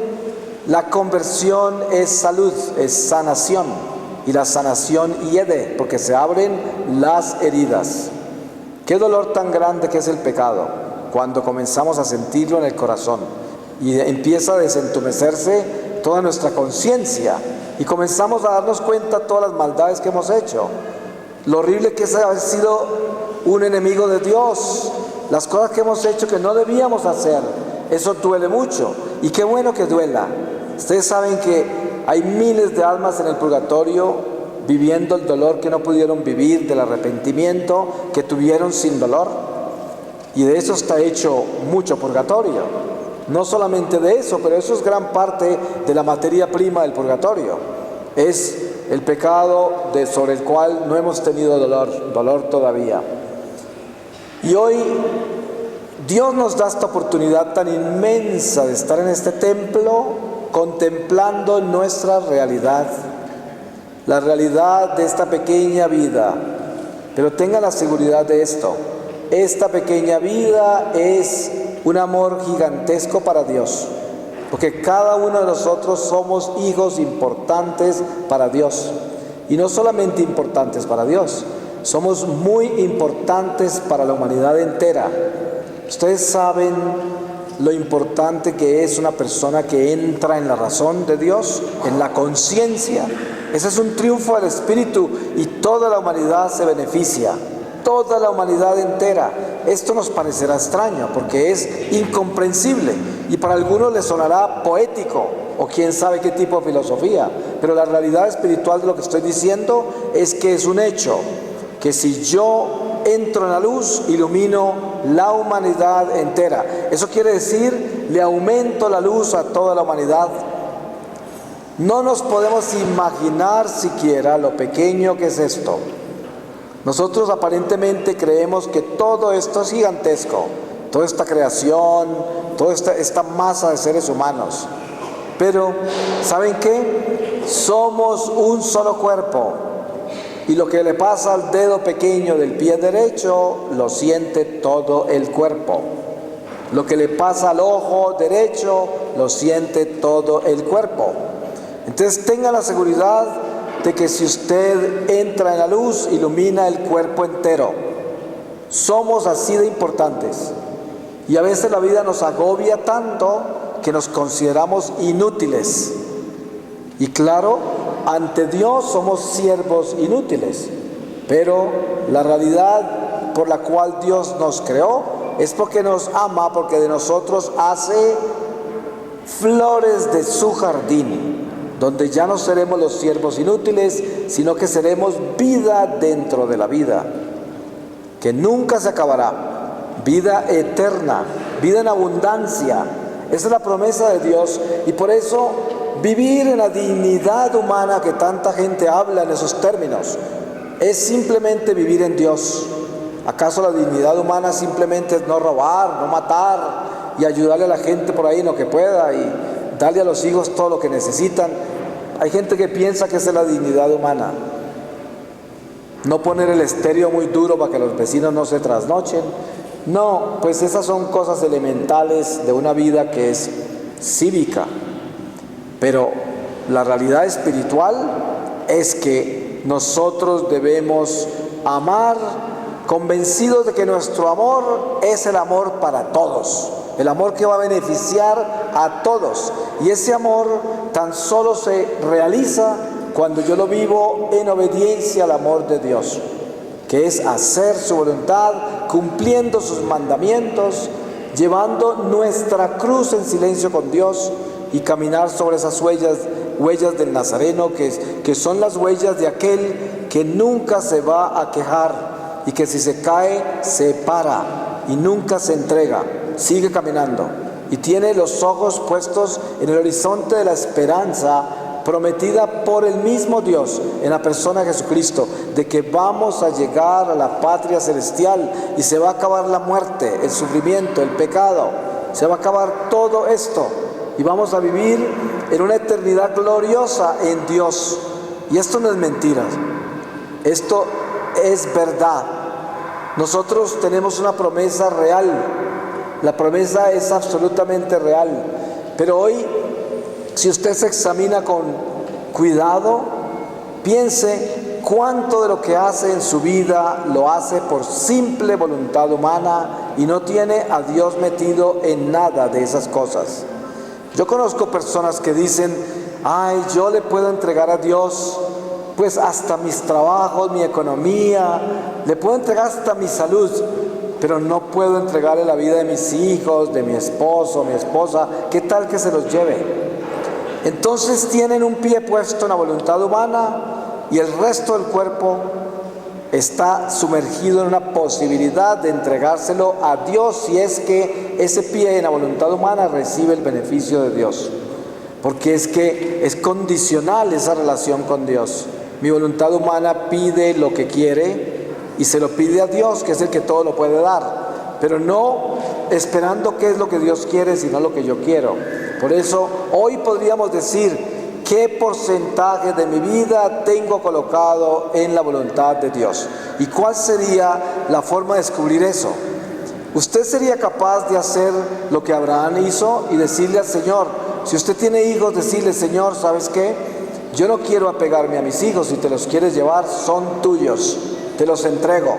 la conversión es salud, es sanación, y la sanación hiede porque se abren las heridas. Qué dolor tan grande que es el pecado cuando comenzamos a sentirlo en el corazón y empieza a desentumecerse toda nuestra conciencia y comenzamos a darnos cuenta de todas las maldades que hemos hecho, lo horrible que es haber sido un enemigo de Dios, las cosas que hemos hecho que no debíamos hacer. Eso duele mucho y qué bueno que duela. Ustedes saben que hay miles de almas en el purgatorio viviendo el dolor que no pudieron vivir, del arrepentimiento que tuvieron sin dolor, y de eso está hecho mucho purgatorio. No solamente de eso, pero eso es gran parte de la materia prima del purgatorio. Es el pecado sobre el cual no hemos tenido dolor todavía. Y hoy Dios nos da esta oportunidad tan inmensa de estar en este templo contemplando nuestra realidad, la realidad de esta pequeña vida. Pero tenga la seguridad de esto: esta pequeña vida es un amor gigantesco para Dios, porque cada uno de nosotros somos hijos importantes para Dios. Y no solamente importantes para Dios, somos muy importantes para la humanidad entera. Ustedes saben lo importante que es una persona que entra en la razón de Dios, en la conciencia. Ese es un triunfo del Espíritu y toda la humanidad se beneficia, toda la humanidad entera. Esto nos parecerá extraño porque es incomprensible y para algunos les sonará poético o quién sabe qué tipo de filosofía, pero la realidad espiritual de lo que estoy diciendo es que es un hecho, que si yo entro en la luz, ilumino la humanidad entera. Eso quiere decir, le aumento la luz a toda la humanidad. No nos podemos imaginar siquiera lo pequeño que es esto. Nosotros aparentemente creemos que todo esto es gigantesco, toda esta creación, toda esta masa de seres humanos. Pero, ¿saben qué? Somos un solo cuerpo. Y lo que le pasa al dedo pequeño del pie derecho, lo siente todo el cuerpo. Lo que le pasa al ojo derecho, lo siente todo el cuerpo. Entonces tenga la seguridad de que si usted entra en la luz, ilumina el cuerpo entero. Somos así de importantes. Y a veces la vida nos agobia tanto que nos consideramos inútiles. Y claro, ante Dios somos siervos inútiles. Pero la realidad por la cual Dios nos creó es porque nos ama, porque de nosotros hace flores de su jardín, donde ya no seremos los siervos inútiles, sino que seremos vida dentro de la vida, que nunca se acabará, vida eterna, vida en abundancia. Esa es la promesa de Dios y por eso vivir en la dignidad humana que tanta gente habla en esos términos es simplemente vivir en Dios. ¿Acaso la dignidad humana simplemente es no robar, no matar y ayudarle a la gente por ahí en lo que pueda y darle a los hijos todo lo que necesitan? Hay gente que piensa que esa es la dignidad humana. No poner el estéreo muy duro para que los vecinos no se trasnochen. No, pues esas son cosas elementales de una vida que es cívica. Pero la realidad espiritual es que nosotros debemos amar convencidos de que nuestro amor es el amor para todos, el amor que va a beneficiar a todos. Y ese amor tan solo se realiza cuando yo lo vivo en obediencia al amor de Dios, que es hacer su voluntad, cumpliendo sus mandamientos, llevando nuestra cruz en silencio con Dios y caminar sobre esas huellas del Nazareno, que son las huellas de aquel que nunca se va a quejar y que si se cae, se para y nunca se entrega, sigue caminando y tiene los ojos puestos en el horizonte de la esperanza prometida por el mismo Dios en la persona de Jesucristo, de que vamos a llegar a la patria celestial y se va a acabar la muerte, el sufrimiento, el pecado, se va a acabar todo esto y vamos a vivir en una eternidad gloriosa en Dios. Y esto no es mentira, esto es verdad. Nosotros tenemos una promesa real, la promesa es absolutamente real, pero hoy, si usted se examina con cuidado, piense cuánto de lo que hace en su vida lo hace por simple voluntad humana y no tiene a Dios metido en nada de esas cosas. Yo conozco personas que dicen, ay, yo le puedo entregar a Dios pues hasta mis trabajos, mi economía, le puedo entregar hasta mi salud, pero no puedo entregarle la vida de mis hijos, de mi esposo, mi esposa. ¿Qué tal que se los lleve? Entonces tienen un pie puesto en la voluntad humana y el resto del cuerpo está sumergido en una posibilidad de entregárselo a Dios si es que ese pie en la voluntad humana recibe el beneficio de Dios. Porque es que es condicional esa relación con Dios. Mi voluntad humana pide lo que quiere y se lo pide a Dios, que es el que todo lo puede dar, pero no esperando qué es lo que Dios quiere, sino lo que yo quiero. Por eso hoy podríamos decir: ¿qué porcentaje de mi vida tengo colocado en la voluntad de Dios? ¿Y cuál sería la forma de descubrir eso? Usted sería capaz de hacer lo que Abraham hizo y decirle al Señor, si usted tiene hijos, decirle: Señor, ¿sabes qué? Yo no quiero apegarme a mis hijos, si te los quieres llevar, son tuyos, te los entrego.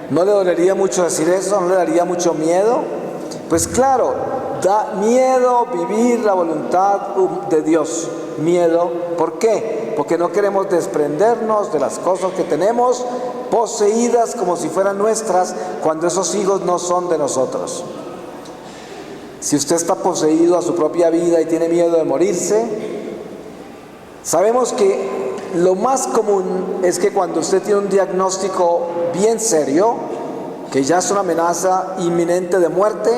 ¿No le dolería mucho decir eso? ¿No le daría mucho miedo? Pues claro, da miedo vivir la voluntad de Dios. Miedo, ¿por qué? Porque no queremos desprendernos de las cosas que tenemos poseídas como si fueran nuestras, cuando esos hijos no son de nosotros. Si usted está poseído a su propia vida y tiene miedo de morirse, sabemos que lo más común es que cuando usted tiene un diagnóstico bien serio, que ya es una amenaza inminente de muerte,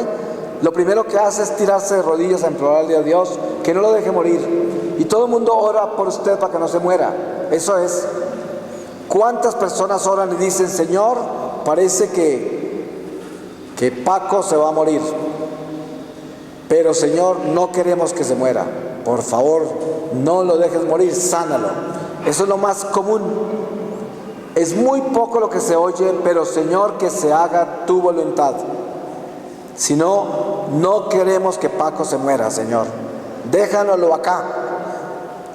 lo primero que hace es tirarse de rodillas a implorarle a Dios que no lo deje morir. Y todo el mundo ora por usted para que no se muera. Eso es. ¿Cuántas personas oran y dicen: Señor, parece que Paco se va a morir, pero Señor, no queremos que se muera. Por favor, no lo dejes morir, sánalo. Eso es lo más común. Es muy poco lo que se oye: pero Señor, que se haga tu voluntad. Si no, no queremos que Paco se muera, Señor. Déjanoslo acá.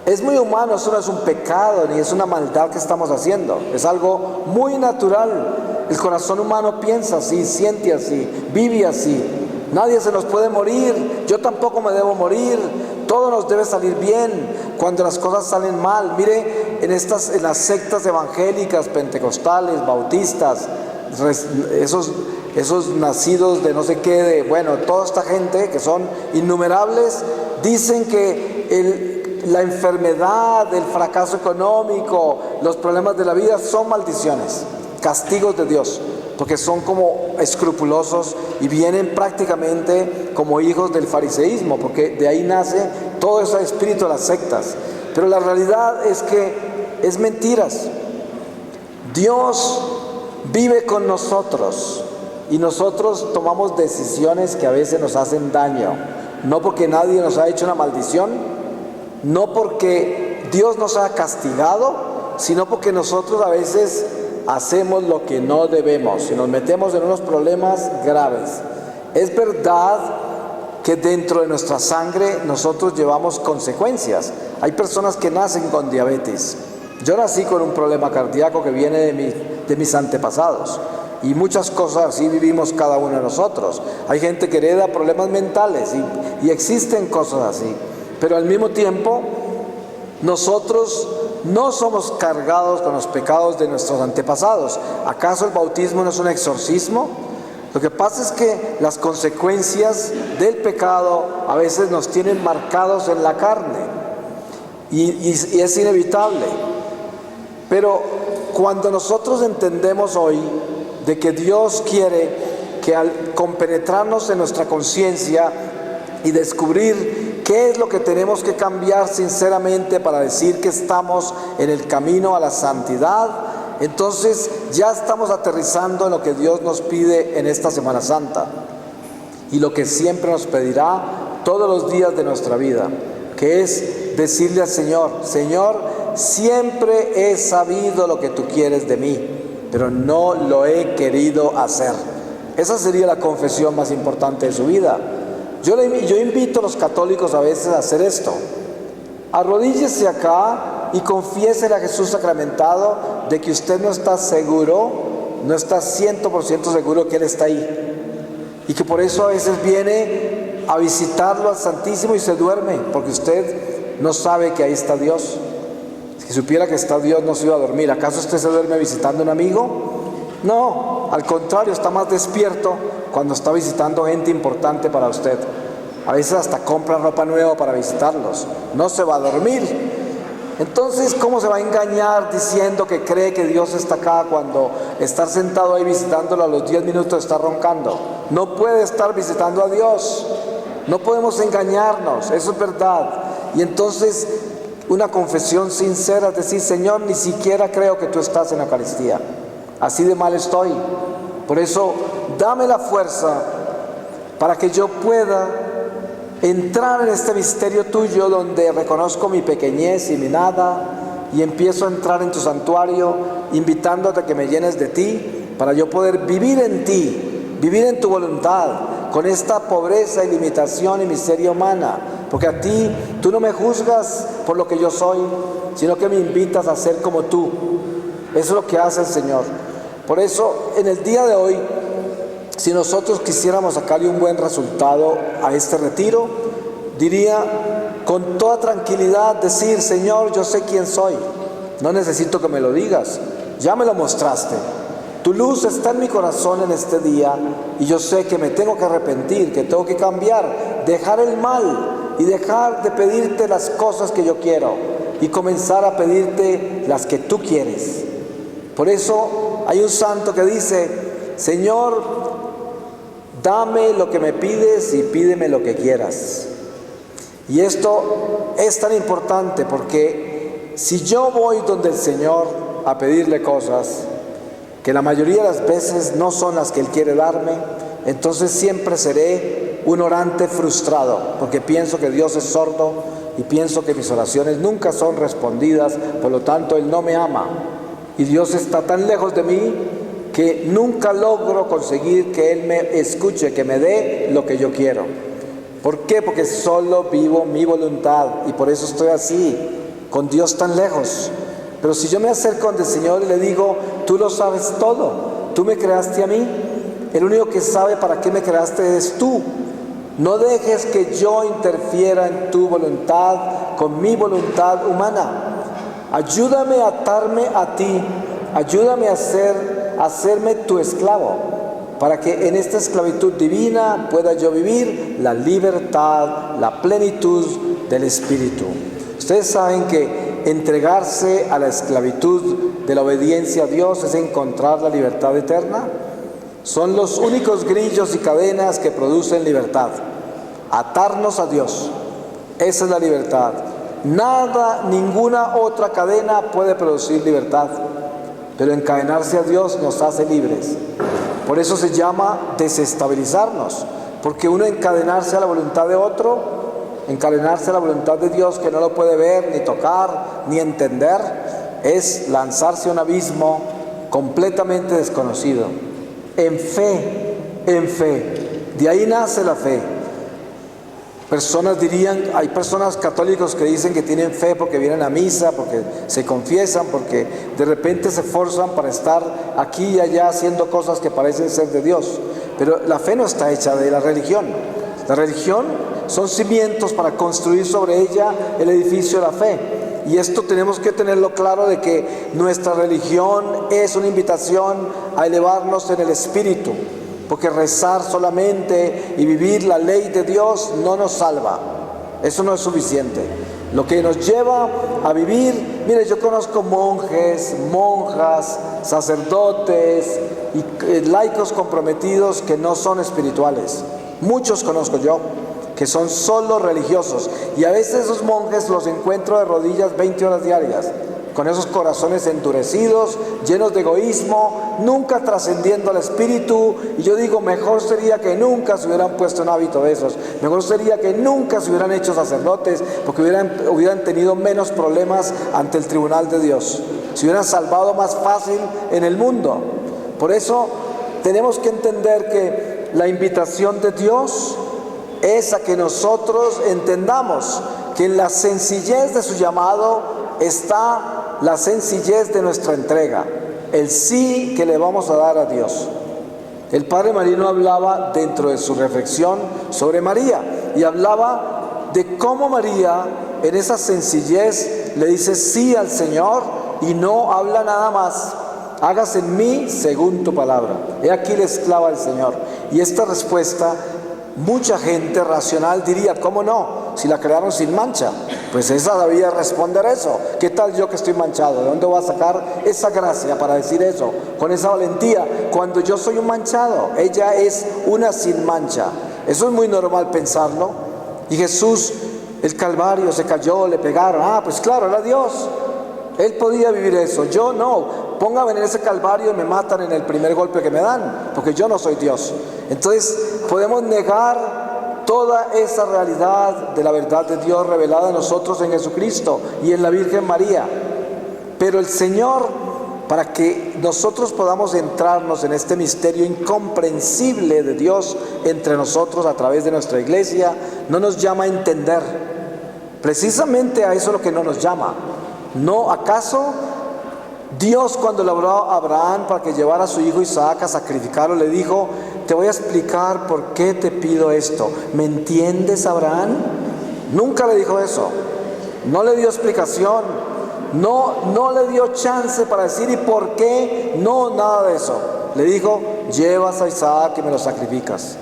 Es muy humano, eso no es un pecado ni es una maldad que estamos haciendo. Es algo muy natural. El corazón humano piensa así, siente así, vive así. Nadie se nos puede morir, yo tampoco me debo morir. Todo nos debe salir bien. Cuando las cosas salen mal, mire, en las sectas evangélicas, pentecostales, bautistas, esos nacidos de no sé qué, toda esta gente que son innumerables, dicen que la enfermedad, el fracaso económico, los problemas de la vida son maldiciones, castigos de Dios, porque son como escrupulosos y vienen prácticamente como hijos del fariseísmo, porque de ahí nace todo ese espíritu de las sectas. Pero la realidad es que es mentiras. Dios vive con nosotros y nosotros tomamos decisiones que a veces nos hacen daño, no porque nadie nos ha hecho una maldición, no porque Dios nos ha castigado, sino porque nosotros a veces hacemos lo que no debemos y nos metemos en unos problemas graves. Es verdad que dentro de nuestra sangre nosotros llevamos consecuencias. Hay personas que nacen con diabetes. Yo nací con un problema cardíaco que viene de mis antepasados, y muchas cosas así vivimos cada uno de nosotros. Hay gente que hereda problemas mentales y existen cosas así, pero al mismo tiempo nosotros no somos cargados con los pecados de nuestros antepasados. ¿Acaso el bautismo no es un exorcismo? Lo que pasa es que las consecuencias del pecado a veces nos tienen marcados en la carne y es inevitable. Pero cuando nosotros entendemos hoy de que Dios quiere que al compenetrarnos en nuestra conciencia y descubrir qué es lo que tenemos que cambiar sinceramente para decir que estamos en el camino a la santidad, entonces ya estamos aterrizando en lo que Dios nos pide en esta Semana Santa y lo que siempre nos pedirá todos los días de nuestra vida, que es decirle al Señor: Señor, siempre he sabido lo que tú quieres de mí, pero no lo he querido hacer. Esa sería la confesión más importante de su vida. Yo invito a los católicos a veces a hacer esto: arrodíllese acá y confiésele a Jesús sacramentado de que usted no está seguro, no está 100% seguro que Él está ahí, y que por eso a veces viene a visitarlo al Santísimo y se duerme, porque usted no sabe que ahí está Dios. Si supiera que está Dios, no se iba a dormir. ¿Acaso usted se duerme visitando a un amigo? No, al contrario, está más despierto cuando está visitando gente importante para usted. A veces hasta compra ropa nueva para visitarlos. No se va a dormir. Entonces, ¿cómo se va a engañar diciendo que cree que Dios está acá cuando estar sentado ahí visitándolo a los 10 minutos está roncando? No puede estar visitando a Dios. No podemos engañarnos, eso es verdad. Y entonces, una confesión sincera es decir, Señor, ni siquiera creo que tú estás en la Eucaristía. Así de mal estoy. Por eso, dame la fuerza para que yo pueda entrar en este misterio tuyo donde reconozco mi pequeñez y mi nada y empiezo a entrar en tu santuario invitándote a que me llenes de ti para yo poder vivir en ti, vivir en tu voluntad con esta pobreza y limitación y miseria humana, porque a ti, tú no me juzgas por lo que yo soy, sino que me invitas a ser como tú. Eso es lo que hace el Señor. Por eso, en el día de hoy, si nosotros quisiéramos sacarle un buen resultado a este retiro, diría con toda tranquilidad decir, Señor, yo sé quién soy, no necesito que me lo digas, ya me lo mostraste. Tu luz está en mi corazón en este día y yo sé que me tengo que arrepentir, que tengo que cambiar, dejar el mal y dejar de pedirte las cosas que yo quiero y comenzar a pedirte las que tú quieres. Por eso hay un santo que dice, Señor, dame lo que me pides y pídeme lo que quieras. Y esto es tan importante porque si yo voy donde el Señor a pedirle cosas que la mayoría de las veces no son las que Él quiere darme, entonces siempre seré un orante frustrado, porque pienso que Dios es sordo y pienso que mis oraciones nunca son respondidas, por lo tanto Él no me ama. Y Dios está tan lejos de mí que nunca logro conseguir que Él me escuche, que me dé lo que yo quiero. ¿Por qué? Porque solo vivo mi voluntad y por eso estoy así, con Dios tan lejos. Pero si yo me acerco ante el Señor y le digo, tú lo sabes todo, tú me creaste a mí, el único que sabe para qué me creaste es tú. No dejes que yo interfiera en tu voluntad con mi voluntad humana. Ayúdame a atarme a ti, ayúdame a hacerme tu esclavo, para que en esta esclavitud divina pueda yo vivir la libertad, la plenitud del Espíritu. Ustedes saben que entregarse a la esclavitud de la obediencia a Dios es encontrar la libertad eterna. Son los únicos grillos y cadenas que producen libertad. Atarnos a Dios, esa es la libertad. Nada, ninguna otra cadena puede producir libertad, pero encadenarse a Dios nos hace libres. Por eso se llama desestabilizarnos, porque uno encadenarse a la voluntad de otro, encadenarse a la voluntad de Dios que no lo puede ver, ni tocar, ni entender, es lanzarse a un abismo completamente desconocido. En fe, de ahí nace la fe. Personas dirían, hay personas católicos que dicen que tienen fe porque vienen a misa, porque se confiesan, porque de repente se esforzan para estar aquí y allá haciendo cosas que parecen ser de Dios. Pero la fe no está hecha de la religión. La religión son cimientos para construir sobre ella el edificio de la fe. Y esto tenemos que tenerlo claro de que nuestra religión es una invitación a elevarnos en el espíritu. Porque rezar solamente y vivir la ley de Dios no nos salva. Eso no es suficiente. Lo que nos lleva a vivir, mire, yo conozco monjes, monjas, sacerdotes y laicos comprometidos que no son espirituales. Muchos conozco yo, que son solo religiosos. Y a veces esos monjes los encuentro de rodillas 20 horas diarias, con esos corazones endurecidos, llenos de egoísmo, nunca trascendiendo al espíritu. Y yo digo, mejor sería que nunca se hubieran puesto un hábito de esos, mejor sería que nunca se hubieran hecho sacerdotes, porque hubieran tenido menos problemas ante el tribunal de Dios, se hubieran salvado más fácil en el mundo. Por eso tenemos que entender que la invitación de Dios es a que nosotros entendamos que en la sencillez de su llamado está la sencillez de nuestra entrega, el sí que le vamos a dar a Dios. El Padre Marino hablaba dentro de su reflexión sobre María y hablaba de cómo María en esa sencillez le dice sí al Señor y no habla nada más. Hágase en mí según tu palabra. He aquí la esclava del Señor. Y esta respuesta, mucha gente racional diría, ¿cómo no? Si la crearon sin mancha. Pues esa debía responder eso. ¿Qué tal yo que estoy manchado? ¿De dónde voy a sacar esa gracia para decir eso? Con esa valentía, cuando yo soy un manchado. Ella es una sin mancha. Eso es muy normal pensarlo. Y Jesús, el Calvario, se cayó, le pegaron. Pues claro, era Dios. Él podía vivir eso. Yo no. Póngame en ese Calvario y me matan en el primer golpe que me dan, porque yo no soy Dios. Entonces podemos negar toda esa realidad de la verdad de Dios revelada a nosotros en Jesucristo y en la Virgen María. Pero el Señor, para que nosotros podamos entrarnos en este misterio incomprensible de Dios entre nosotros a través de nuestra iglesia, no nos llama a entender. Precisamente a eso es lo que no nos llama. ¿No acaso Dios, cuando le habló a Abraham para que llevara a su hijo Isaac a sacrificarlo, le dijo: te voy a explicar por qué te pido esto? ¿Me entiendes, Abraham? Nunca le dijo eso. No le dio explicación. No le dio chance para decir ¿y por qué? No, nada de eso. Le dijo: llevas a Isaac y me lo sacrificas.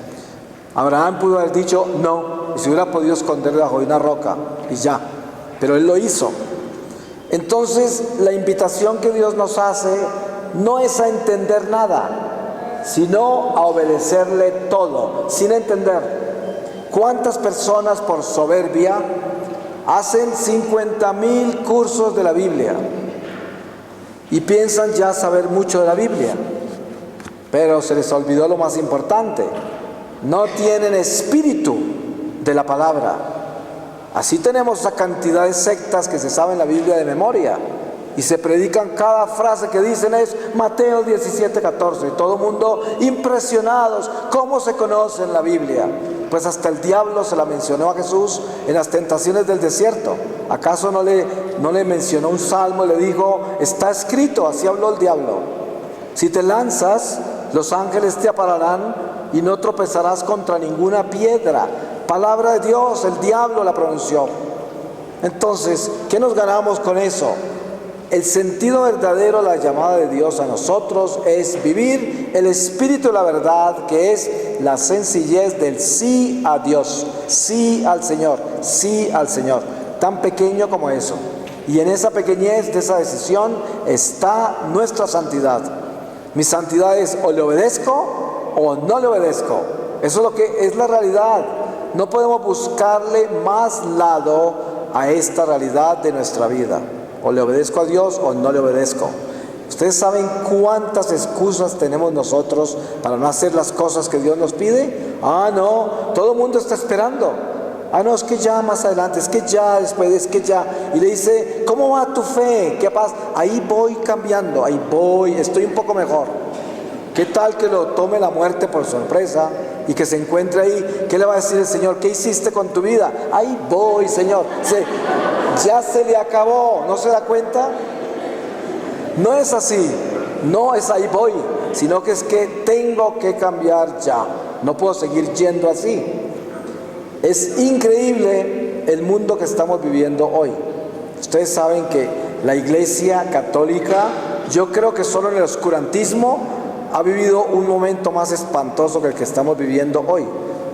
Abraham pudo haber dicho no, y se hubiera podido esconder debajo de una roca y ya. Pero él lo hizo. Entonces, la invitación que Dios nos hace no es a entender nada, sino a obedecerle todo, sin entender. ¿Cuántas personas por soberbia hacen 50,000 cursos de la Biblia y piensan ya saber mucho de la Biblia? Pero se les olvidó lo más importante: no tienen espíritu de la palabra. Así tenemos esa cantidad de sectas que se saben la Biblia de memoria y se predican, cada frase que dicen es Mateo 17:14, y todo el mundo impresionados. ¿Cómo se conoce en la Biblia? Pues hasta el diablo se la mencionó a Jesús en las tentaciones del desierto. ¿Acaso no le mencionó un salmo y le dijo: está escrito? Así habló el diablo: si te lanzas, los ángeles te apararán y no tropezarás contra ninguna piedra. Palabra de Dios, el diablo la pronunció. Entonces, ¿qué nos ganamos con eso? El sentido verdadero de la llamada de Dios a nosotros es vivir el espíritu de la verdad, que es la sencillez del sí a Dios, sí al Señor, sí al Señor. Tan pequeño como eso. Y en esa pequeñez de esa decisión está nuestra santidad. Mi santidad es: o le obedezco o no le obedezco. Eso es lo que es la realidad. No podemos buscarle más lado a esta realidad de nuestra vida. O le obedezco a Dios o no le obedezco. ¿Ustedes saben cuántas excusas tenemos nosotros para no hacer las cosas que Dios nos pide? No, todo el mundo está esperando. No, es que ya más adelante, es que ya después, es que ya. Y le dice: ¿cómo va tu fe? ¿Qué pasa? Ahí voy cambiando, ahí voy, estoy un poco mejor. ¿Qué tal que lo tome la muerte por sorpresa y que se encuentre ahí? ¿Qué le va a decir el Señor? ¿Qué hiciste con tu vida? Ahí voy, Señor. Ya se le acabó. ¿No se da cuenta? No es así. No es ahí voy, sino que es que tengo que cambiar ya. No puedo seguir yendo así. Es increíble el mundo que estamos viviendo hoy. Ustedes saben que la Iglesia Católica, yo creo que solo en el oscurantismo ha vivido un momento más espantoso que el que estamos viviendo hoy.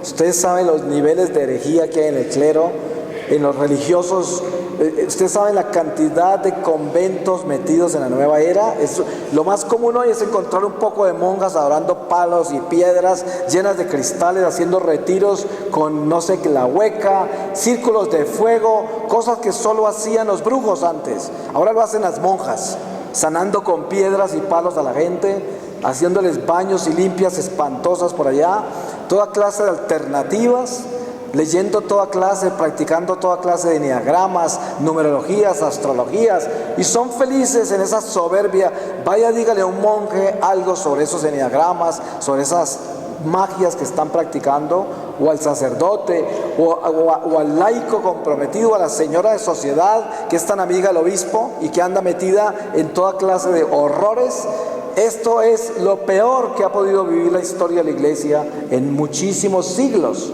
Ustedes saben los niveles de herejía que hay en el clero, en los religiosos. Ustedes saben la cantidad de conventos metidos en la nueva era. Lo más común hoy es encontrar un poco de monjas adorando palos y piedras llenas de cristales, haciendo retiros con no sé qué, la hueca, círculos de fuego, cosas que solo hacían los brujos antes. Ahora lo hacen las monjas, sanando con piedras y palos a la gente, haciéndoles baños y limpias espantosas por allá, toda clase de alternativas, leyendo toda clase, practicando toda clase de enneagramas, numerologías, astrologías, y son felices en esa soberbia. Vaya, dígale a un monje algo sobre esos enneagramas, sobre esas magias que están practicando, o al sacerdote, o al laico comprometido, a la señora de sociedad que es tan amiga del obispo y que anda metida en toda clase de horrores. Esto es lo peor que ha podido vivir la historia de la Iglesia en muchísimos siglos.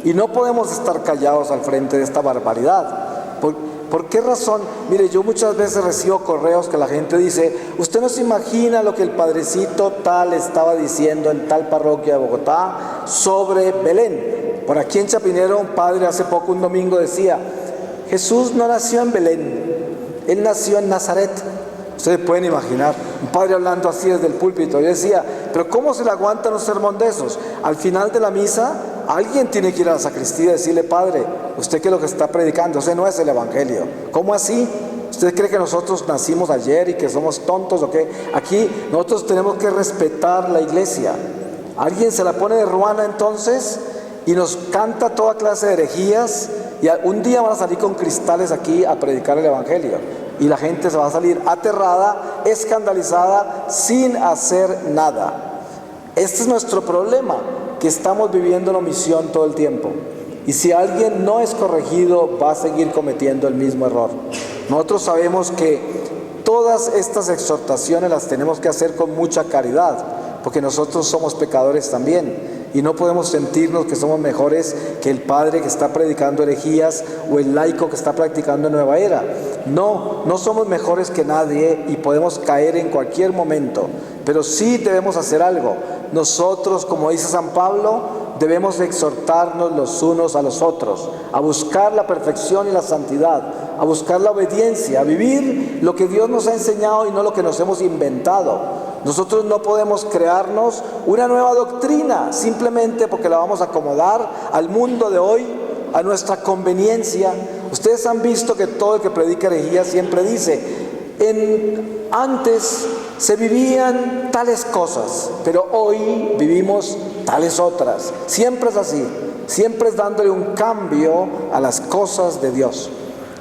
Y no podemos estar callados al frente de esta barbaridad. ¿Por qué razón? Mire, yo muchas veces recibo correos que la gente dice: usted no se imagina lo que el padrecito tal estaba diciendo en tal parroquia de Bogotá sobre Belén. Por aquí en Chapinero, un padre hace poco, un domingo, decía: Jesús no nació en Belén, Él nació en Nazaret. Ustedes pueden imaginar, un padre hablando así desde el púlpito. Yo decía, pero ¿cómo se le aguantan un sermón de esos? Al final de la misa, alguien tiene que ir a la sacristía y decirle, padre, ¿usted qué es lo que está predicando? Ese no es el evangelio. ¿Cómo así? ¿Usted cree que nosotros nacimos ayer y que somos tontos o qué? Aquí nosotros tenemos que respetar la iglesia. Alguien se la pone de ruana entonces y nos canta toda clase de herejías, y un día van a salir con cristales aquí a predicar el evangelio, y la gente se va a salir aterrada, escandalizada, sin hacer nada. Este es nuestro problema, que estamos viviendo la omisión todo el tiempo, y si alguien no es corregido va a seguir cometiendo el mismo error. Nosotros sabemos que todas estas exhortaciones las tenemos que hacer con mucha caridad, porque nosotros somos pecadores también, y no podemos sentirnos que somos mejores que el padre que está predicando herejías o el laico que está practicando nueva era. No somos mejores que nadie y podemos caer en cualquier momento, pero sí debemos hacer algo. Nosotros, como dice San Pablo, debemos exhortarnos los unos a los otros, a buscar la perfección y la santidad, a buscar la obediencia, a vivir lo que Dios nos ha enseñado y no lo que nos hemos inventado. Nosotros no podemos crearnos una nueva doctrina simplemente porque la vamos a acomodar al mundo de hoy, a nuestra conveniencia. Ustedes han visto que todo el que predica herejía siempre dice, antes se vivían tales cosas, pero hoy vivimos tales otras. Siempre es así, siempre es dándole un cambio a las cosas de Dios.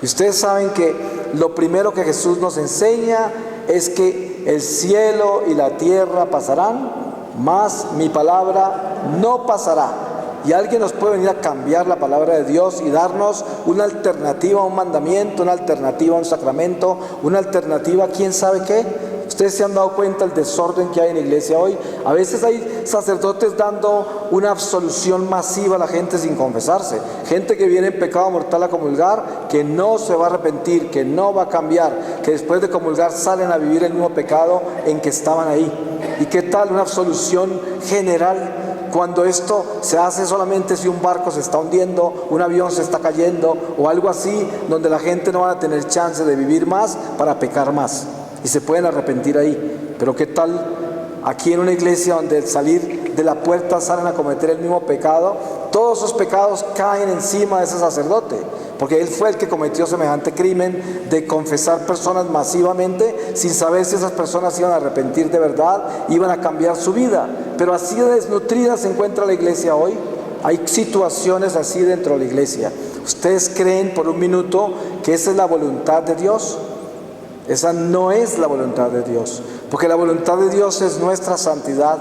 Y ustedes saben que lo primero que Jesús nos enseña es que el cielo y la tierra pasarán, mas mi palabra no pasará. Y alguien nos puede venir a cambiar la palabra de Dios y darnos una alternativa a un mandamiento, una alternativa a un sacramento, una alternativa a quién sabe qué. Ustedes se han dado cuenta del desorden que hay en la iglesia hoy. A veces hay sacerdotes dando una absolución masiva a la gente sin confesarse. Gente que viene en pecado mortal a comulgar, que no se va a arrepentir, que no va a cambiar, que después de comulgar salen a vivir el mismo pecado en que estaban ahí. ¿Y qué tal una absolución general? Cuando esto se hace solamente si un barco se está hundiendo, un avión se está cayendo o algo así, donde la gente no va a tener chance de vivir más para pecar más y se pueden arrepentir ahí. Pero ¿qué tal aquí en una iglesia donde al salir de la puerta salen a cometer el mismo pecado? Todos esos pecados caen encima de ese sacerdote, porque él fue el que cometió semejante crimen de confesar personas masivamente sin saber si esas personas iban a arrepentir de verdad, iban a cambiar su vida. Pero así de desnutrida se encuentra la iglesia hoy. Hay situaciones así dentro de la iglesia. ¿Ustedes creen por un minuto que esa es la voluntad de Dios? Esa no es la voluntad de Dios, porque la voluntad de Dios es nuestra santidad,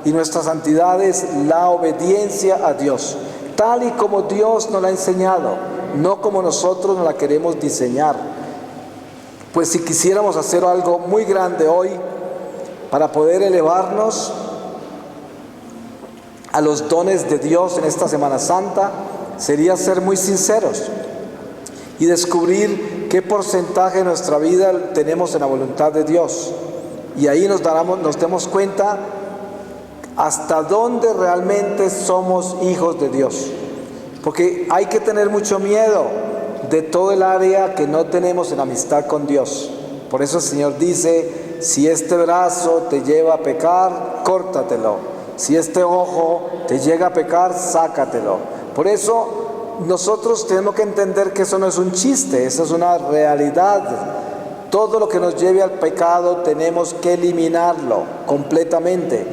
y nuestra santidad es la obediencia a Dios, tal y como Dios nos la ha enseñado, no como nosotros nos la queremos diseñar. Pues si quisiéramos hacer algo muy grande hoy para poder elevarnos a los dones de Dios en esta Semana Santa, sería ser muy sinceros y descubrir qué porcentaje de nuestra vida tenemos en la voluntad de Dios. Y ahí nos demos cuenta hasta dónde realmente somos hijos de Dios. Porque hay que tener mucho miedo de todo el área que no tenemos en amistad con Dios. Por eso el Señor dice, si este brazo te lleva a pecar, córtatelo. Si este ojo te llega a pecar, sácatelo. Por eso nosotros tenemos que entender que eso no es un chiste, eso es una realidad. Todo lo que nos lleve al pecado tenemos que eliminarlo completamente.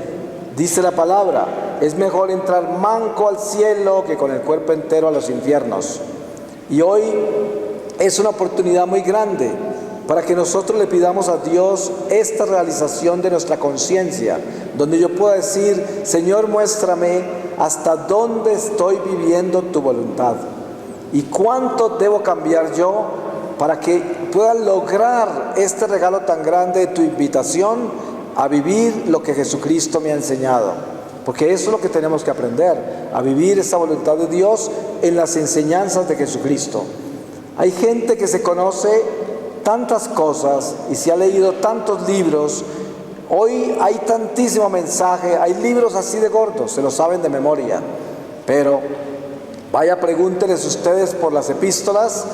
Dice la palabra, es mejor entrar manco al cielo que con el cuerpo entero a los infiernos. Y hoy es una oportunidad muy grande para que nosotros le pidamos a Dios esta realización de nuestra conciencia, donde yo pueda decir, Señor, muéstrame hasta dónde estoy viviendo tu voluntad y cuánto debo cambiar yo para que pueda lograr este regalo tan grande de tu invitación a vivir lo que Jesucristo me ha enseñado. Porque eso es lo que tenemos que aprender, a vivir esa voluntad de Dios en las enseñanzas de Jesucristo. Hay gente que se conoce tantas cosas y se ha leído tantos libros. Hoy hay tantísimo mensaje, hay libros así de gordos, se lo saben de memoria. Pero vaya, pregúntenles ustedes por las epístolas,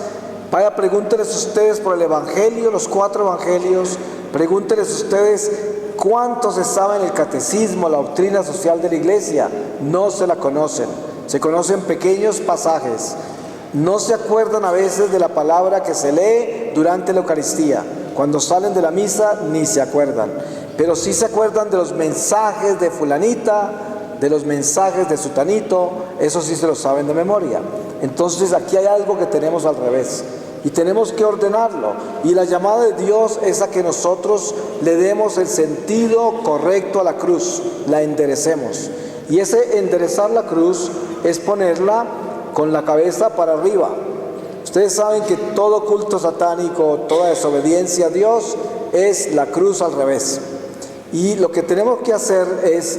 Vaya, pregúntenles ustedes por el Evangelio, los 4 Evangelios, pregúntenles ustedes cuánto se sabe en el catecismo, la doctrina social de la Iglesia. No se la conocen, se conocen pequeños pasajes. No se acuerdan a veces de la palabra que se lee durante la Eucaristía. Cuando salen de la misa ni se acuerdan, pero sí se acuerdan de los mensajes de fulanita, de los mensajes de sutanito, eso sí se lo saben de memoria. Entonces aquí hay algo que tenemos al revés y tenemos que ordenarlo. Y la llamada de Dios es a que nosotros le demos el sentido correcto a la cruz, la enderecemos. Y ese enderezar la cruz es ponerla con la cabeza para arriba. Ustedes saben que todo culto satánico, toda desobediencia a Dios es la cruz al revés. Y lo que tenemos que hacer es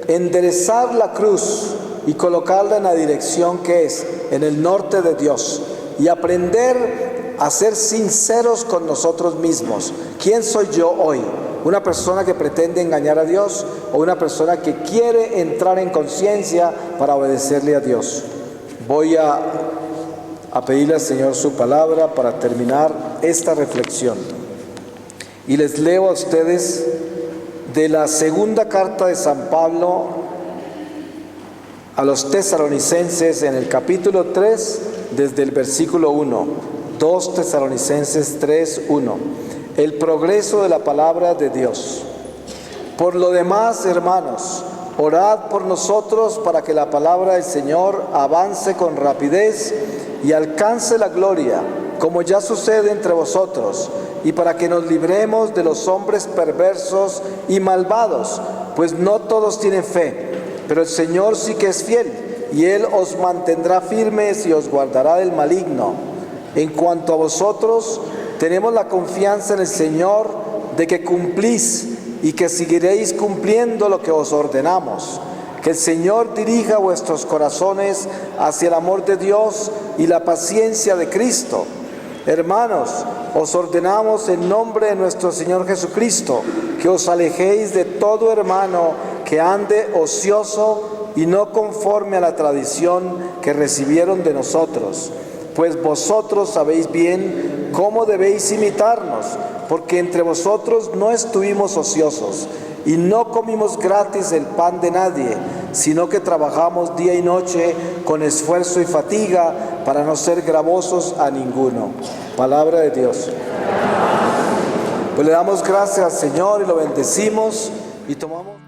enderezar la cruz y colocarla en la dirección que es, en el norte de Dios. Y aprender a ser sinceros con nosotros mismos. ¿Quién soy yo hoy? ¿Una persona que pretende engañar a Dios o una persona que quiere entrar en conciencia para obedecerle a Dios? Voy a pedirle al Señor su palabra para terminar esta reflexión. Y les leo a ustedes de la segunda carta de San Pablo a los tesalonicenses en el capítulo 3, desde el versículo 1. 2 Tesalonicenses 3, 1. El progreso de la palabra de Dios. Por lo demás, hermanos, orad por nosotros para que la palabra del Señor avance con rapidez y alcance la gloria, como ya sucede entre vosotros, y para que nos libremos de los hombres perversos y malvados, pues no todos tienen fe, pero el Señor sí que es fiel, y Él os mantendrá firmes y os guardará del maligno. En cuanto a vosotros, tenemos la confianza en el Señor de que cumplís y que seguiréis cumpliendo lo que os ordenamos. Que el Señor dirija vuestros corazones hacia el amor de Dios y la paciencia de Cristo. Hermanos, os ordenamos en nombre de nuestro Señor Jesucristo que os alejéis de todo hermano que ande ocioso y no conforme a la tradición que recibieron de nosotros. Pues vosotros sabéis bien cómo debéis imitarnos, porque entre vosotros no estuvimos ociosos y no comimos gratis el pan de nadie, sino que trabajamos día y noche con esfuerzo y fatiga para no ser gravosos a ninguno. Palabra de Dios. Pues le damos gracias al Señor y lo bendecimos y tomamos...